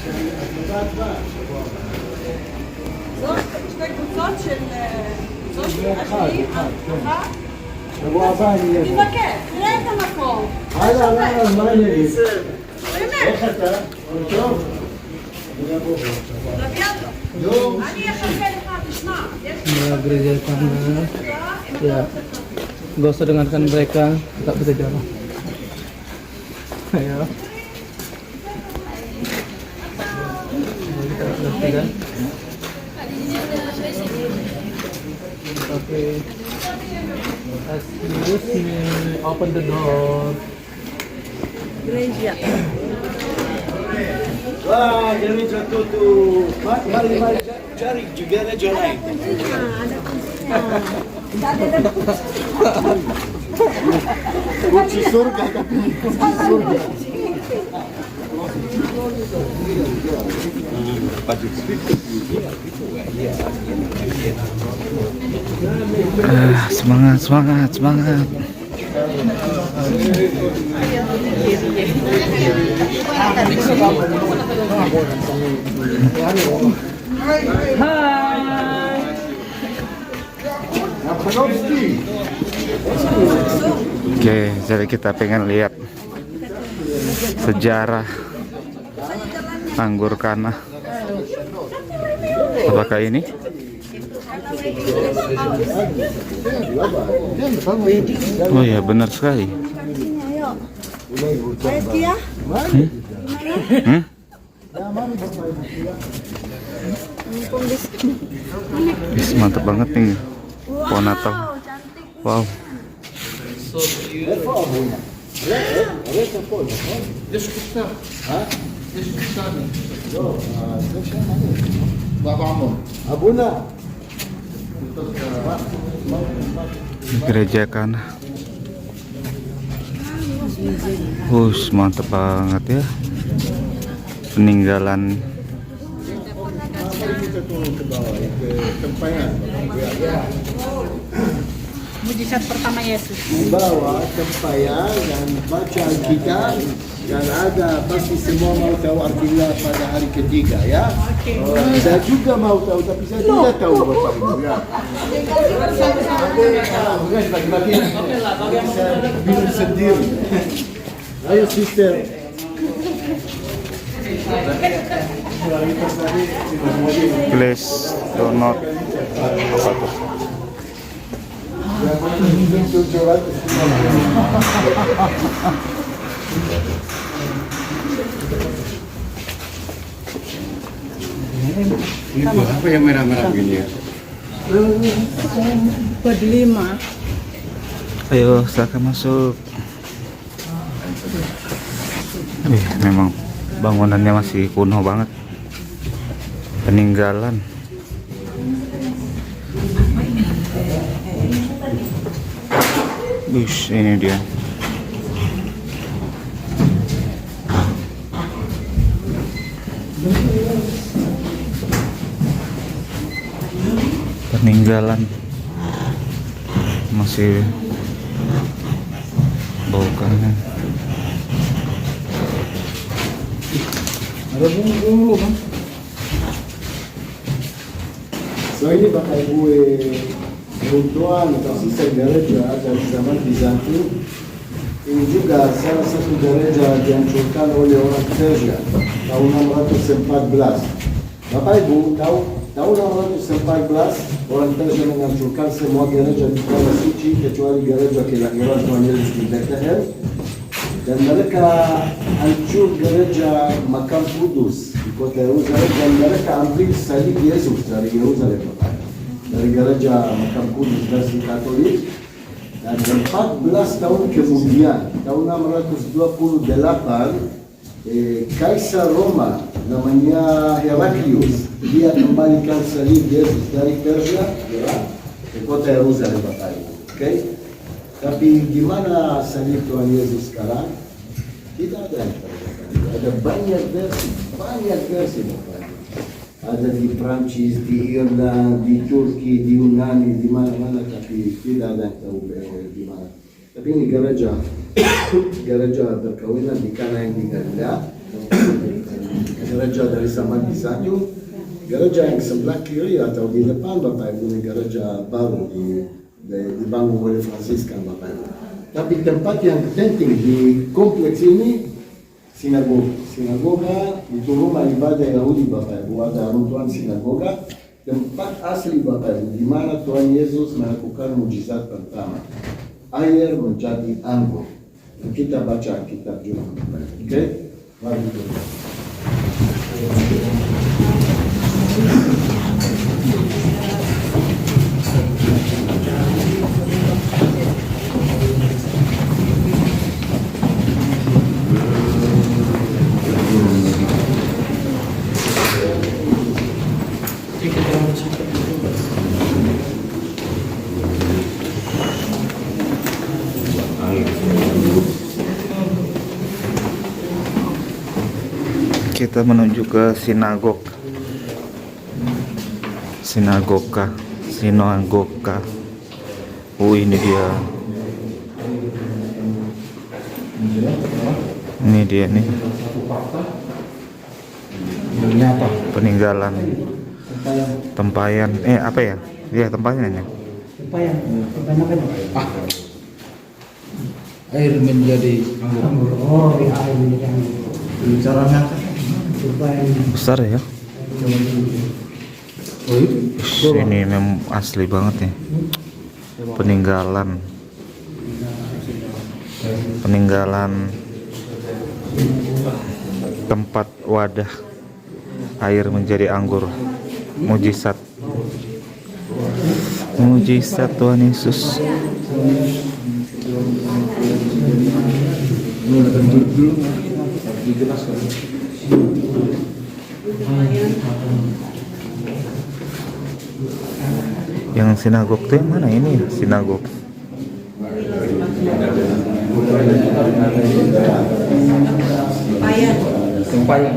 שאני יודעת מה. זאת שתי קבוצות של... זאת השני, אחת. שבוע הבא אני אהיה. תבקר, תראה את המקום. הלאה, מה אני אגיד? באמת. איך אתה? טוב? אני אבוא. נביא אותו. אני אחכה לך, תשמע. Inilah gereja sana. Ya, gak usah dengarkan mereka, tetap bisa jalan. Ayo. Kita ngerti kan? Oke. Excuse me, open the door. Gereja. Wah, gereja tutup. Mari cari gereja lain. Kunci surga tapi kunci surga. Semangat. Oke, jadi kita pengen lihat sejarah anggur kana. Apakah ini? Oh ya, benar sekali. Mantap banget nih pohon Natal. Wow. Abuna. Gereja kana. Mantap banget ya. Peninggalan. Mujizat pertama Yesus. Bawa tempayan dan baca Alkitab dan ada pasti semua mau tahu artinya pada hari ketiga ya. Saya juga mau tahu tapi saya tidak tahu Bapak Ibu ya. Saya bingung sendiri. Ayo sister. Please do not. Apa tuh? Ini buat apa yang merah-merah begini ya? Buat 5. Ayo, silakan masuk. Memang bangunannya masih kuno banget. Peninggalan. Ini dia. Peninggalan masih baukannya. Ada bumbu kan? So ini Bapak Ibu runtuhan atau sisa gereja dari zaman Bizantium. Ini juga salah satu gereja dihancurkan oleh orang Persia tahun 614. Bapak Ibu tahu tahun 614 orang Persia menghancurkan semua gereja di Tanah Suci kecuali gereja kelahiran Tuhan Yesus di Bethlehem. Dan mereka hancur gereja Makam Kudus di kota Yerusalem dan mereka ambil salib Yesus dari Yerusalem, dari gereja Makam Kudus versi Katolik. Dan 14 tahun kemudian, tahun 628, Kaisar Roma namanya Heraklius, dia kembalikan salib Yesus dari Persia ke kota Yerusalem, Bapak Ibu. Okay? Tapi gimana salib Tuhan Yesus sekarang? Tidak ada yang terjadi. Ada banyak versi Bapak Ibu. Ada di Prancis, di Irland, di Turki, di Yunani, di mana-mana, tapi tidak ada yang tahu di mana. Tapi ini gereja perkawinan di Kana yang di Galilea, gereja dari zaman Bizantium, gereja yang sebelah kiri atau di depan Bapak Ibu ini gereja baru dibangun oleh Fransiskan Bapak Ibu. Tapi tempat yang penting di kompleks ini Sinagoga itu rumah ibadah Yahudi Bapak Ibu, ada runtuhan sinagoga, tempat asli Bapak Ibu, di mana Tuhan Yesus melakukan mujizat pertama. Air menjadi anggur. Kita baca kitab juga Bapak Ibu. Oke? Mari kita. Kita menuju ke sinagoga. Oh, ini dia. Ini dia nih. Ini apa? Peninggalan tempayan. Apa ya? Iya, tempayan ya. Tempayan apa nih? Air menjadi anggur. Oh, di air menjadi anggur. Cara ngangkat. Besar ya. Oh, Ini memang asli banget ya. Peninggalan tempat wadah air menjadi anggur. Mujizat Tuhan Yesus. Ini akan dulu dijelaskan. Yang sinagog tuh yang mana ini ya? Sinagog. Tempayan.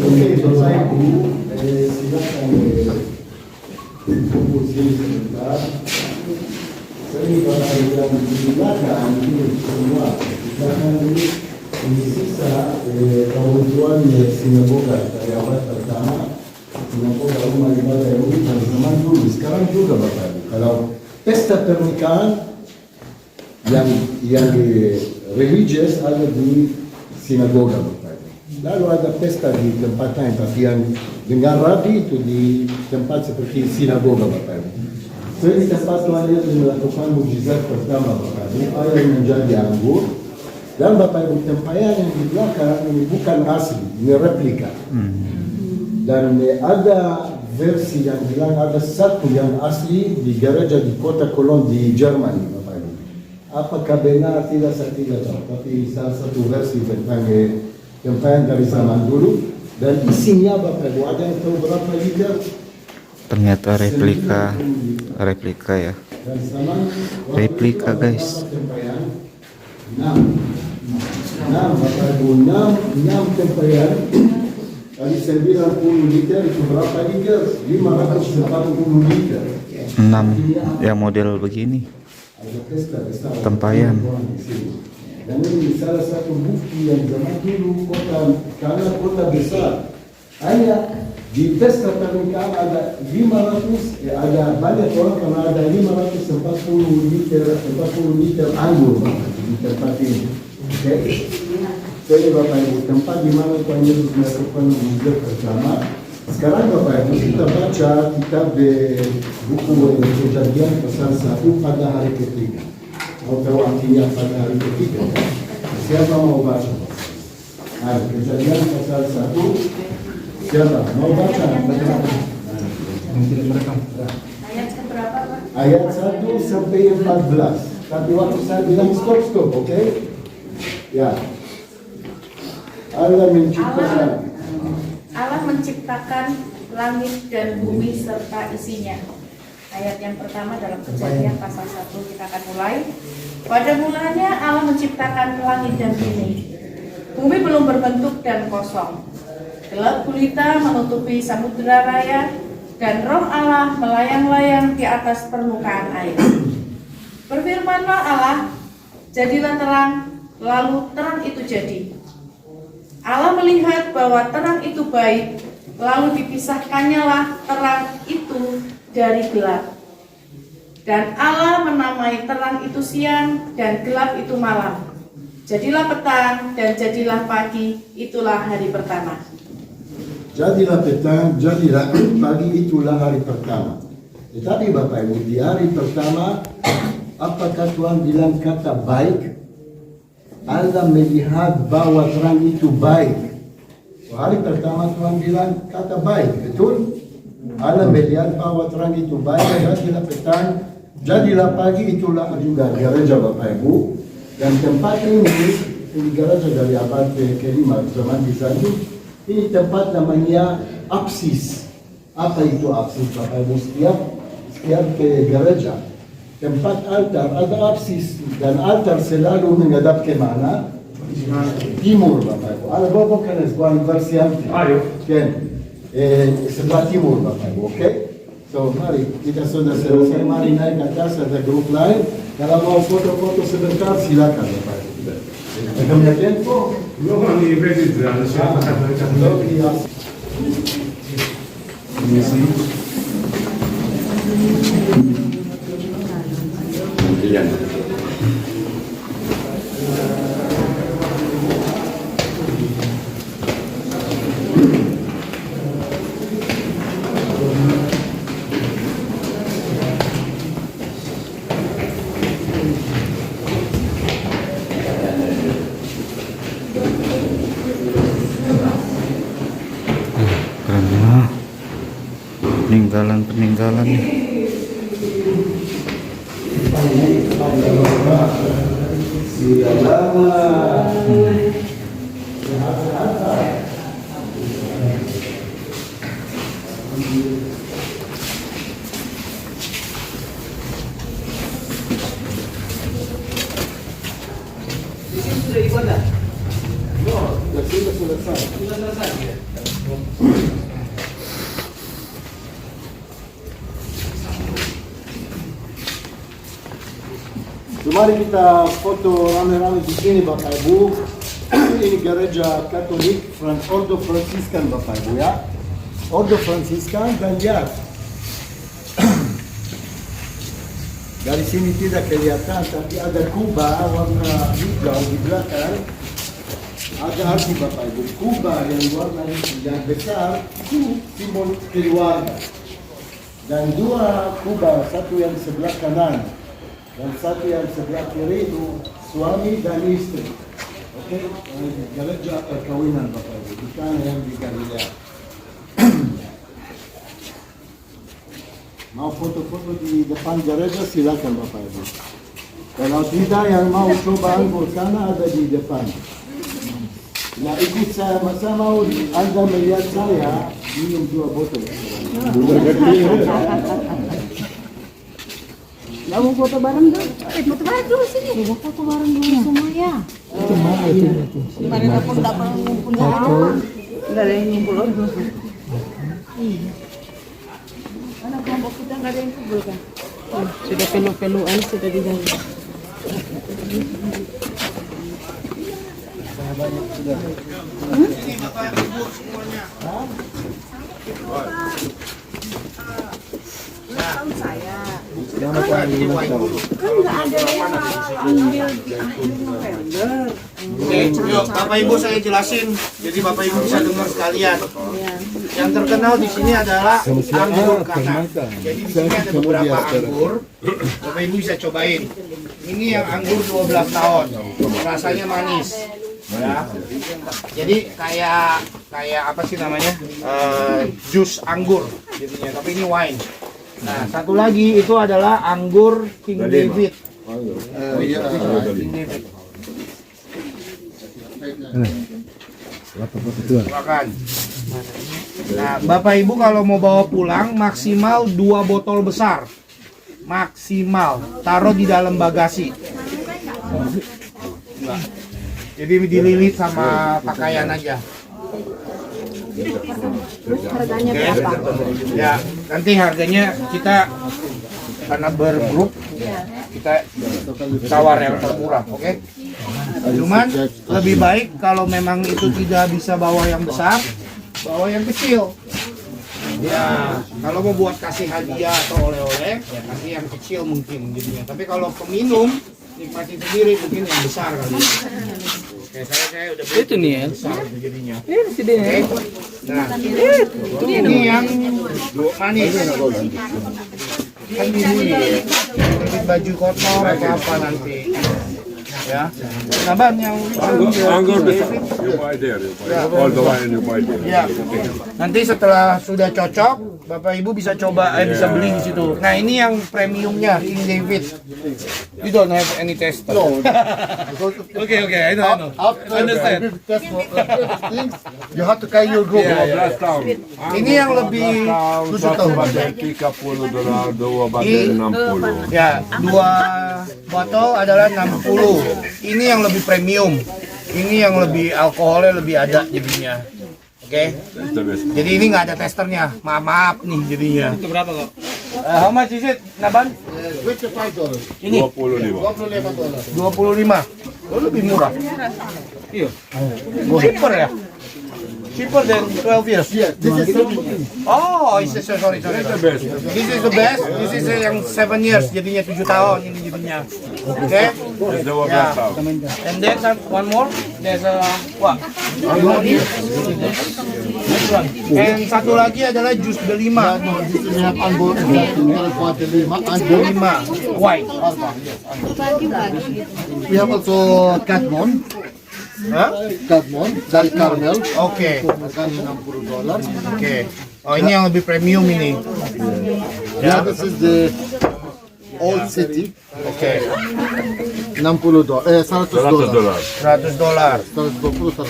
Oke, Bapak Ibu, silakan kumpul sini sebentar. Sini Bapak Ibu yang di belakang ini semua. Di belakang ini sisa kebutuhan sinagoga dari abad pertama. Sinagoga rumah ibadah Yahudi pada zaman dulu. Sekarang juga Bapak Ibu. Kalau pesta pernikahan yang religious ada di sinagoga Bapak Ibu. Lalu ada pesta di tempat lain, tapi yang dengan rabi itu di tempat seperti sinagoga Bapak Ibu. So ini tempat Tuhan Yesus melakukan mujizat pertama Bapak Ibu, air menjadi anggur. Dan Bapak Ibu, tempayan yang di belakang ini bukan asli, ini replika. Dan ada versi yang bilang ada satu yang asli di gereja di kota Cologne di Jerman Bapak Ibu. Apakah benar tidak saya tidak tahu, tapi salah satu versi tentang tempayan dari zaman dulu, dan isinya Bapak Ibu ada yang tahu berapa liter? Ternyata replika ya. Dan zaman Replika guys. Tempayan 6 Bapak Ibu, 6 tempayan kali 90 liter itu berapa liter? 540 liter. 6 yang model begini. Ada pesta Tempayan. Dan ini salah satu bukti yang zaman dulu karena kota besar. Hanya di pesta pernikahan ada 500, ada banyak orang karena ada 540 liter anggur di tempat ini. Oke? Jadi Bapak Ibu, tempat di mana Tuhan Yesus melakukan mujizat pertama. Sekarang Bapak Ibu, kita baca kitab buku Kejadian pasal 1 pada hari ketiga. Mau tahu artinya pada hari ketiga? Siapa mau baca? Kejadian pasal 1. Siapa mau baca? Ayat keberapa, Pak? Ayat 1 sampai 14. Tapi waktu saya bilang stop, oke? Ya. Allah menciptakan langit dan bumi serta isinya. Ayat yang pertama dalam Kejadian pasal 1, kita akan mulai. Pada mulanya Allah menciptakan langit dan bumi. Bumi belum berbentuk dan kosong. Gelap gulita menutupi samudera raya, dan roh Allah melayang-layang di atas permukaan air. Berfirmanlah Allah, jadilah terang, lalu terang itu jadi. Allah melihat bahwa terang itu baik, lalu dipisahkannyalah terang itu dari gelap. Dan Allah menamai terang itu siang dan gelap itu malam. Jadilah petang dan jadilah pagi, itulah hari pertama. Jadilah petang, jadilah pagi, itulah hari pertama. Tetapi Bapak Ibu, di hari pertama, apakah Tuhan bilang kata baik? Allah melihat bahwa terang itu baik. Hari pertama Tuhan bilang kata baik, betul? Allah melihat bahwa terang itu baik, jadilah petang, jadilah pagi, itulah juga gereja Bapak Ibu. Dan tempat ini gereja dari abad ke-5 zaman Bizantium. Ini tempat namanya apsis. Apa itu apsis Bapak Ibu? Setiap ke gereja, tempat altar ada apsis, dan altar selalu menghadap ke mana? Timur Bapak Ibu. Ada bawa kan sebuah versi anti. Kan? Sebelah timur Bapak Ibu, oke? So mari kita sudah selesai, mari naik ke atas, ada grup lain. Kalau mau foto-foto sebentar silakan Bapak Ibu. Akan melihat tempo. Keren banget. Peninggalan nih. Sudah lama. Sudah selesai. Mari kita foto rame-rame di sini Bapak Ibu. Ini gereja Katolik Ordo Fransiskan Bapak Ibu ya. Ordo Fransiskan dan lihat. Dari sini tidak kelihatan, tapi ada kubah warna hijau di belakang. Ada arti Bapak Ibu. Kubah yang warna yang besar itu simbol keluarga. Dan dua kubah, satu yang sebelah kanan dan satu yang sebelah kiri itu suami dan istri. Oke, gereja perkawinan Bapak Ibu, bukan yang di Galilea. Mau foto-foto di depan gereja silakan Bapak Ibu. Kalau tidak yang mau coba anggur sana ada di depan. Nah ikut saya, masa mau Anda melihat saya minum 2 botol. Nggak mau foto bareng dong? Foto bareng dulu sini. Mau foto bareng dulu semua ya. Kemarin aku nggak pernah ngumpul sama. Nggak ada yang ngumpul loh. Iya. Mana kelompok kita nggak ada yang kumpul kan? Sudah pelu-peluan sudah di dalam. Ini Bapak Ibu semuanya. Kan nggak ada yang ambil di akhir November. Oke, yuk Bapak Ibu saya jelasin. Jadi Bapak Ibu bisa dengar sekalian. Yang terkenal di sini adalah anggur kakak. Jadi di sini ada beberapa anggur. Bapak Ibu bisa cobain. Ini yang anggur 12 tahun. Rasanya manis. Ya. Jadi kayak apa sih namanya? Jus anggur jadinya, tapi ini wine. Nah, satu lagi itu adalah anggur King David. King David. Silakan. Nah, Bapak Ibu kalau mau bawa pulang maksimal 2 botol besar. Maksimal. Taruh di dalam bagasi. Jadi dililit sama pakaian aja. Harganya Oke. berapa? Ya, nanti harganya kita karena bergrup kita tawar yang termurah, oke? Cuman lebih baik kalau memang itu tidak bisa bawa yang besar, bawa yang kecil. Ya, kalau mau buat kasih hadiah atau oleh-oleh, ya kasih yang kecil mungkin jadinya. Tapi kalau peminum nikmati sendiri mungkin yang besar kali. Oke, saya udah beli Itu nih ya. besar itu jadinya. Si Daniel. Oke. Nah, ini yang manis. Kan di sini ini baju kotor atau apa nanti. Ya. Nah, Ban yang Anggur besar. You buy there, you buy all the wine you buy there. ya. Nanti setelah sudah cocok, Bapak Ibu bisa coba, bisa beli di situ. Nah, ini yang premiumnya King David. You don't have any tester. No. Okay, I know. After Understand. the test for things, you have to carry your group. Last town. Ini yang lebih khusus tahu, Pak. $30, dua batel 60. Ya, 2 botol adalah 60. Ini yang lebih premium. Ini yang lebih alkoholnya lebih ada jadinya. Oke. It's the best. Jadi ini nggak ada testernya. Maaf nih jadinya. Itu berapa kok? How much is it, Naban? $25. Ini 25. $25. Oh, lebih murah. Iya. Cheaper ya? Cheaper than 12 years. Yeah, this is 17. Oh, sorry. It's the best. This is the best. This is yang 7 years. Jadinya 7 tahun ini jadinya. Oke. It's the Yeah. best town. And then one more, there's a what? And satu lagi adalah jus delima. No, this is we have Anggur, Anggur 5 white. We have also Cadmon, Hah? dari Caramel, Oke. harganya $60. Oke. Oh, ini yang lebih premium ini. Yeah, this is the Old City, Oke. $60, $100. $100. $120.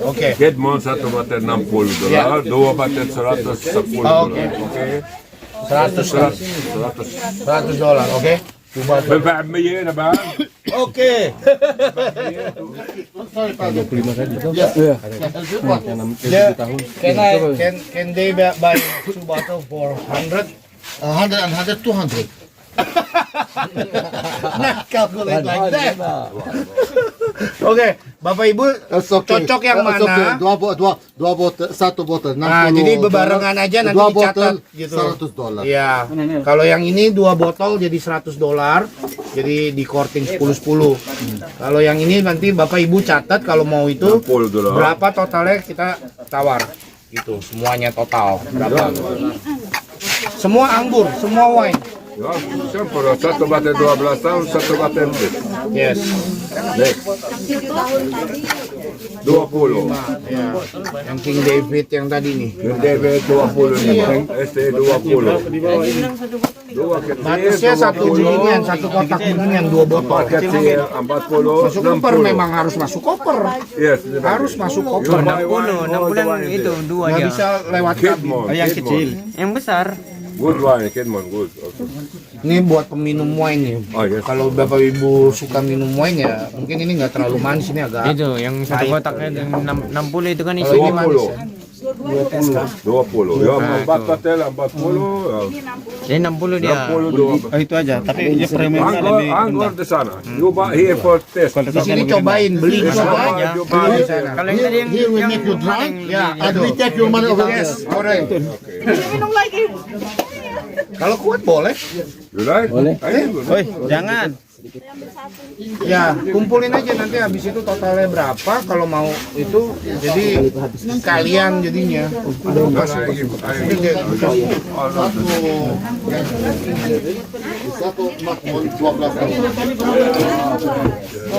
Oke. Kedmon satu batel $60, dua batel $110. Oke. 100 $100. Oke. بنفع ب100 هنا بقى. Oke. Yes. Yeah. Can they buy 2 bottles for 100? 100 and 100, 200. Not calculate like that. Oke, Bapak Ibu That's okay. cocok yang That's okay. mana? Dua botol, satu botol. Nah, jadi bebarengan aja nanti dua dicatat botol, gitu. $100. Iya. Kalau yang ini 2 botol jadi $100. Jadi di korting 10-10. Kalau yang ini nanti Bapak Ibu catat kalau mau itu $60. berapa totalnya kita tawar. Gitu, semuanya total. Berapa? Semua anggur, semua wine. Ja, sempurna. Satu batel 12 tahun, satu batel 10. Yes. Next. 20. Ya. Yang King David yang tadi nih. Yung David 25. Este 20. Dua Batasnya satu beginian, satu kotak beginian, 2 botol. kecil 40. Masuk koper memang harus masuk koper. Yes. Harus masuk koper. 60 itu dua Nggak dia. bisa lewat kabin. Kidmon. Yang kecil. Yang besar. Good wine, Kidmon, good. Okay. Ini buat peminum wine nih. Oh, yes. Kalau Bapak Ibu suka minum wine ya, mungkin ini nggak terlalu manis, ini agak. Itu yang satu kotaknya yang 60 itu kan Kalau ini isinya. manis ya. 20. Ya, 4 batel 40. Jadi 60 dia. 60. itu aja, tapi dia premiumnya Anggur di sana. You buy here for test. Di sini cobain, beli di sana aja. You Beli buy di sana. Kalau yang tadi yang Here we make you drink, Ya, and we take your money over there. Yes, alright. Minum lagi. Kalau kuat boleh. You like? Boleh. Woi, jangan. Ya, kumpulin aja nanti habis itu totalnya berapa kalau mau itu. Jadi sekalian jadinya. Satu Macmon 12 tahun.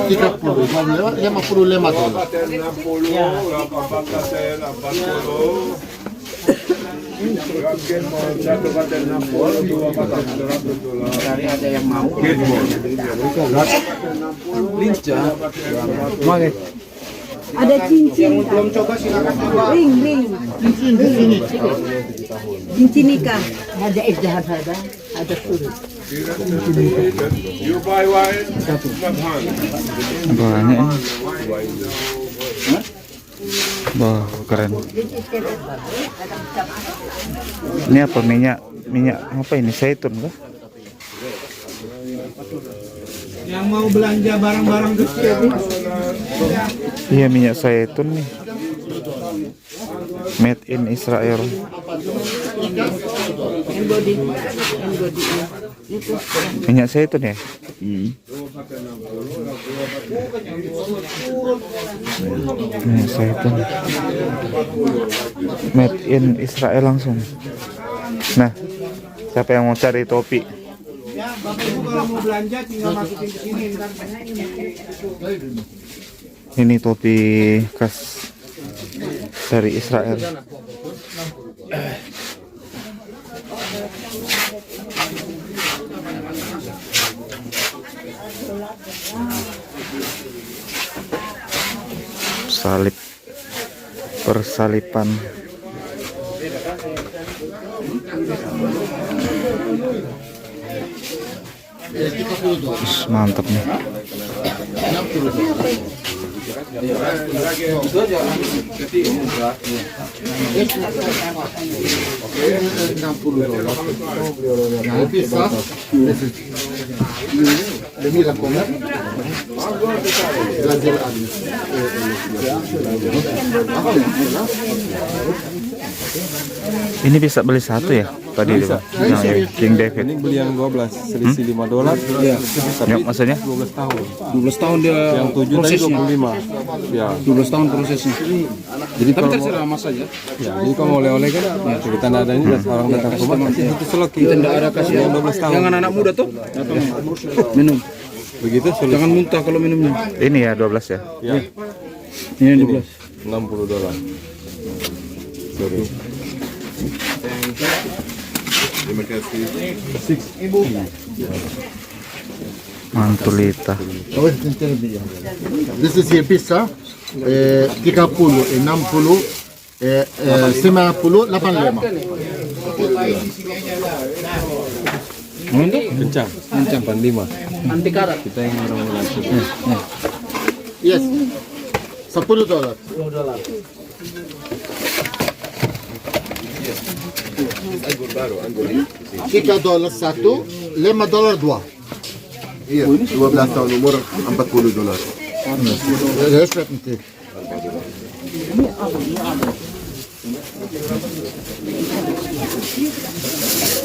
30, $55. Cari ada yang mau. Ada cincin. Yang belum coba silakan coba. Ring. Cincin nikah. Ada izhar ada. Ada suruh. You buy wine? Not hand. Banyak. Wah, keren. Ini apa, minyak apa ini, zaitun kah? Yang mau belanja barang-barang kecil. Iya, minyak zaitun nih. Made in Israel. Minyak zaitun ya? Minyak zaitun. Made in Israel langsung. Nah, siapa yang mau cari topi? Ya, Bapak Ibu kalau mau belanja tinggal masukin ke sini ntar. Ini topi khas dari Israel. Salib, persalipan. Mantap nih. Ini bisa beli satu ya tadi itu, yang King David. Ini beli yang 12, selisih $5. Iya. Ya, maksudnya 12 tahun. 12 tahun dia Yang 7 tadi 25. Ya. 12 tahun prosesnya. Jadi Tapi kalau terserah mas aja. ya, jadi kalau mau oleh-oleh kan kita ada ini dan orang datang ke rumah kasih itu seleki. Kita tidak ada kasih yang 12 tahun. Jangan anak muda tuh datang minum. Begitu selesai. Jangan muntah kalau minumnya. ini ya 12 ya. Ya. Ini Ini 12. $60. Sorry. Mantulita. This is here pizza. 30, 60, 90, 85. Kencang. Kencang 85. Anti karat. Kita yang orang-orang. Yes. $10. $3 satu, $5 dua. Iya, 12 tahun umur $40. Yes, nanti.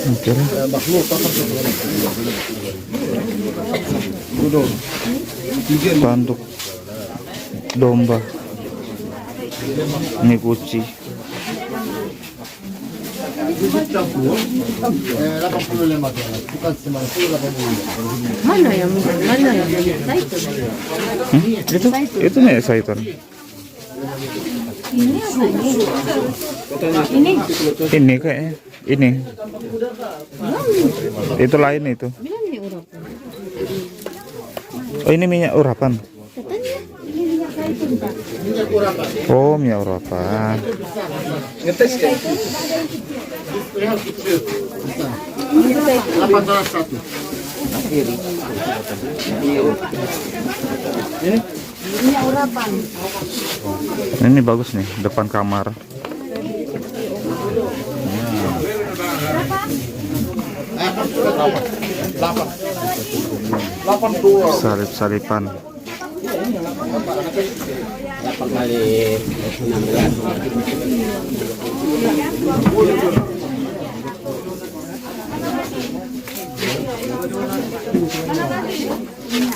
Oke lah. Tanduk domba. Ini kucing. 85 bukan Mana yang zaitun? Itu nih zaitun. Ini apa ini? Ini kayaknya. Ini. Itu lain itu. Bilang ini urapan. Oh, ini minyak urapan. Katanya ini minyak zaitun Pak. Oh, minyak urapan. Ngetes kan? $8 satu. Minyak urapan. Ini bagus nih, depan kamar. Salip-salipan.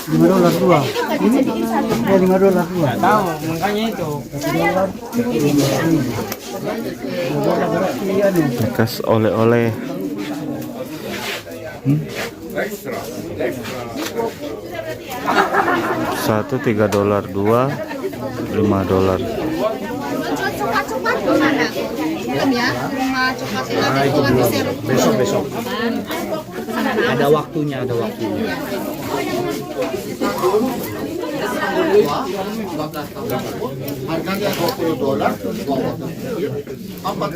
$5 dua. Ya $5 dua. Tahu, makanya itu. Bekas oleh-oleh. Satu $3, dua $5. Coklat mana? Belum ya? Rumah coklat itu Besok. Ada waktunya. Harganya $20.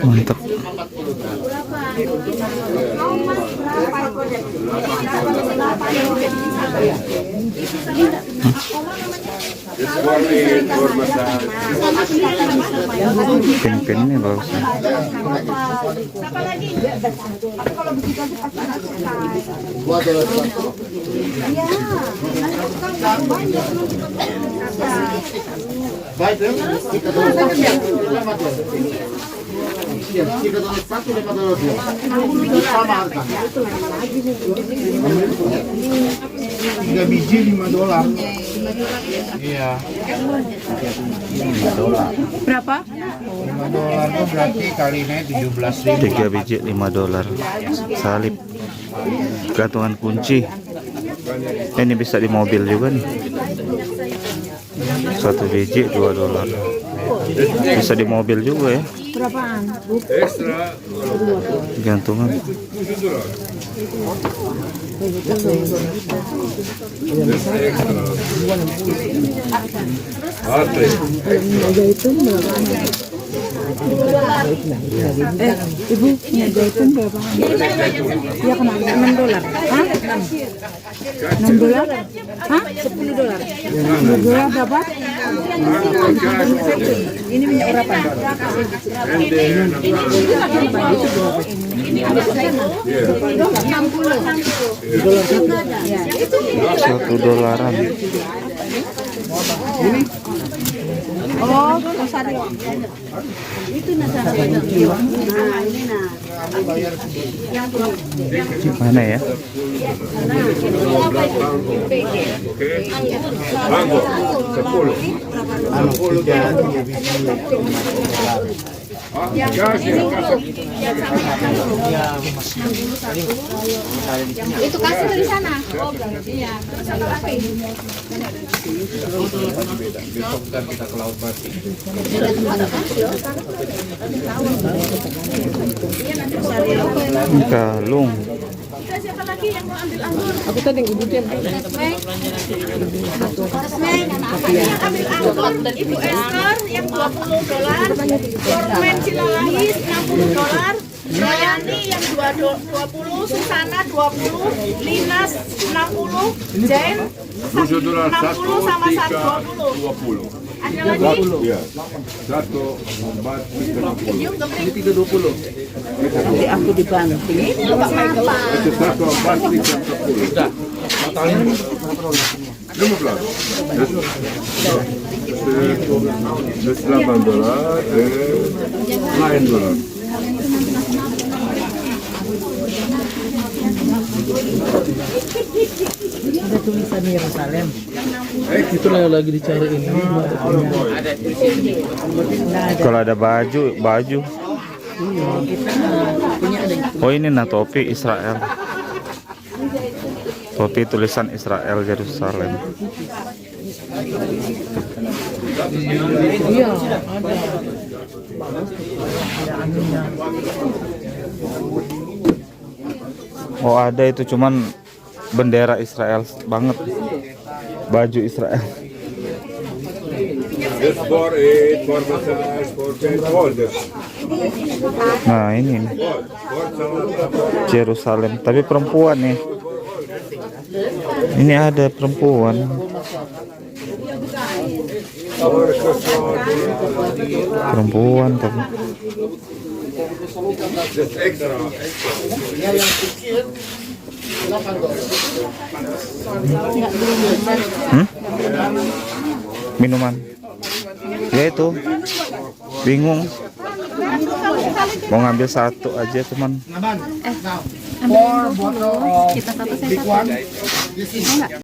Mantap. Pin-pinnya bagus. Tiga biji $5. Iya. Berapa? $5 tuh berarti kalinya 17.000. 3 biji $5. Salib. Gantungan kunci. Ini bisa di mobil juga nih. 1 biji $2. Bisa di mobil juga ya. Berapaan? Gantungan. Ibu, minyak zaitun berapa? Ya kemana? $6. Hah? $6? Hah? $10. $10 berapa? Ini minyak berapa? $1. Oh, Rosario. Itu Mana ya? Itu kasih dari sana. Oh, iya. Besok kita ke Laut Mati. Kalung. Siapa lagi yang mau ambil anggur? Aku tadi ibu dia. Yang ambil anggur Ibu Esther yang $20, Formen Cilalais $60, Royani yang $20, Susana $20, Linas $60, Jen $60 sama $20. Ada lagi? Iya. 1, 4, 30. Ini 320. Nanti aku dibanting. Itu 1, 4, 30. Sudah. Totalnya $15. Terus $8 lain $9. Ada tulisan Yerusalem. itulah yang lagi dicari ini. Kalau ada baju. Oh ini nah topi Israel. Topi tulisan Israel Yerusalem. Iya, ada. Oh ada itu cuman bendera Israel banget. Baju Israel. Nah ini nih. Yerusalem, tapi perempuan nih. Ini ada perempuan. Perempuan tapi. Minuman. Ya itu. Bingung. Mau ngambil satu aja cuman. Ambil 20. Kita satu saya satu.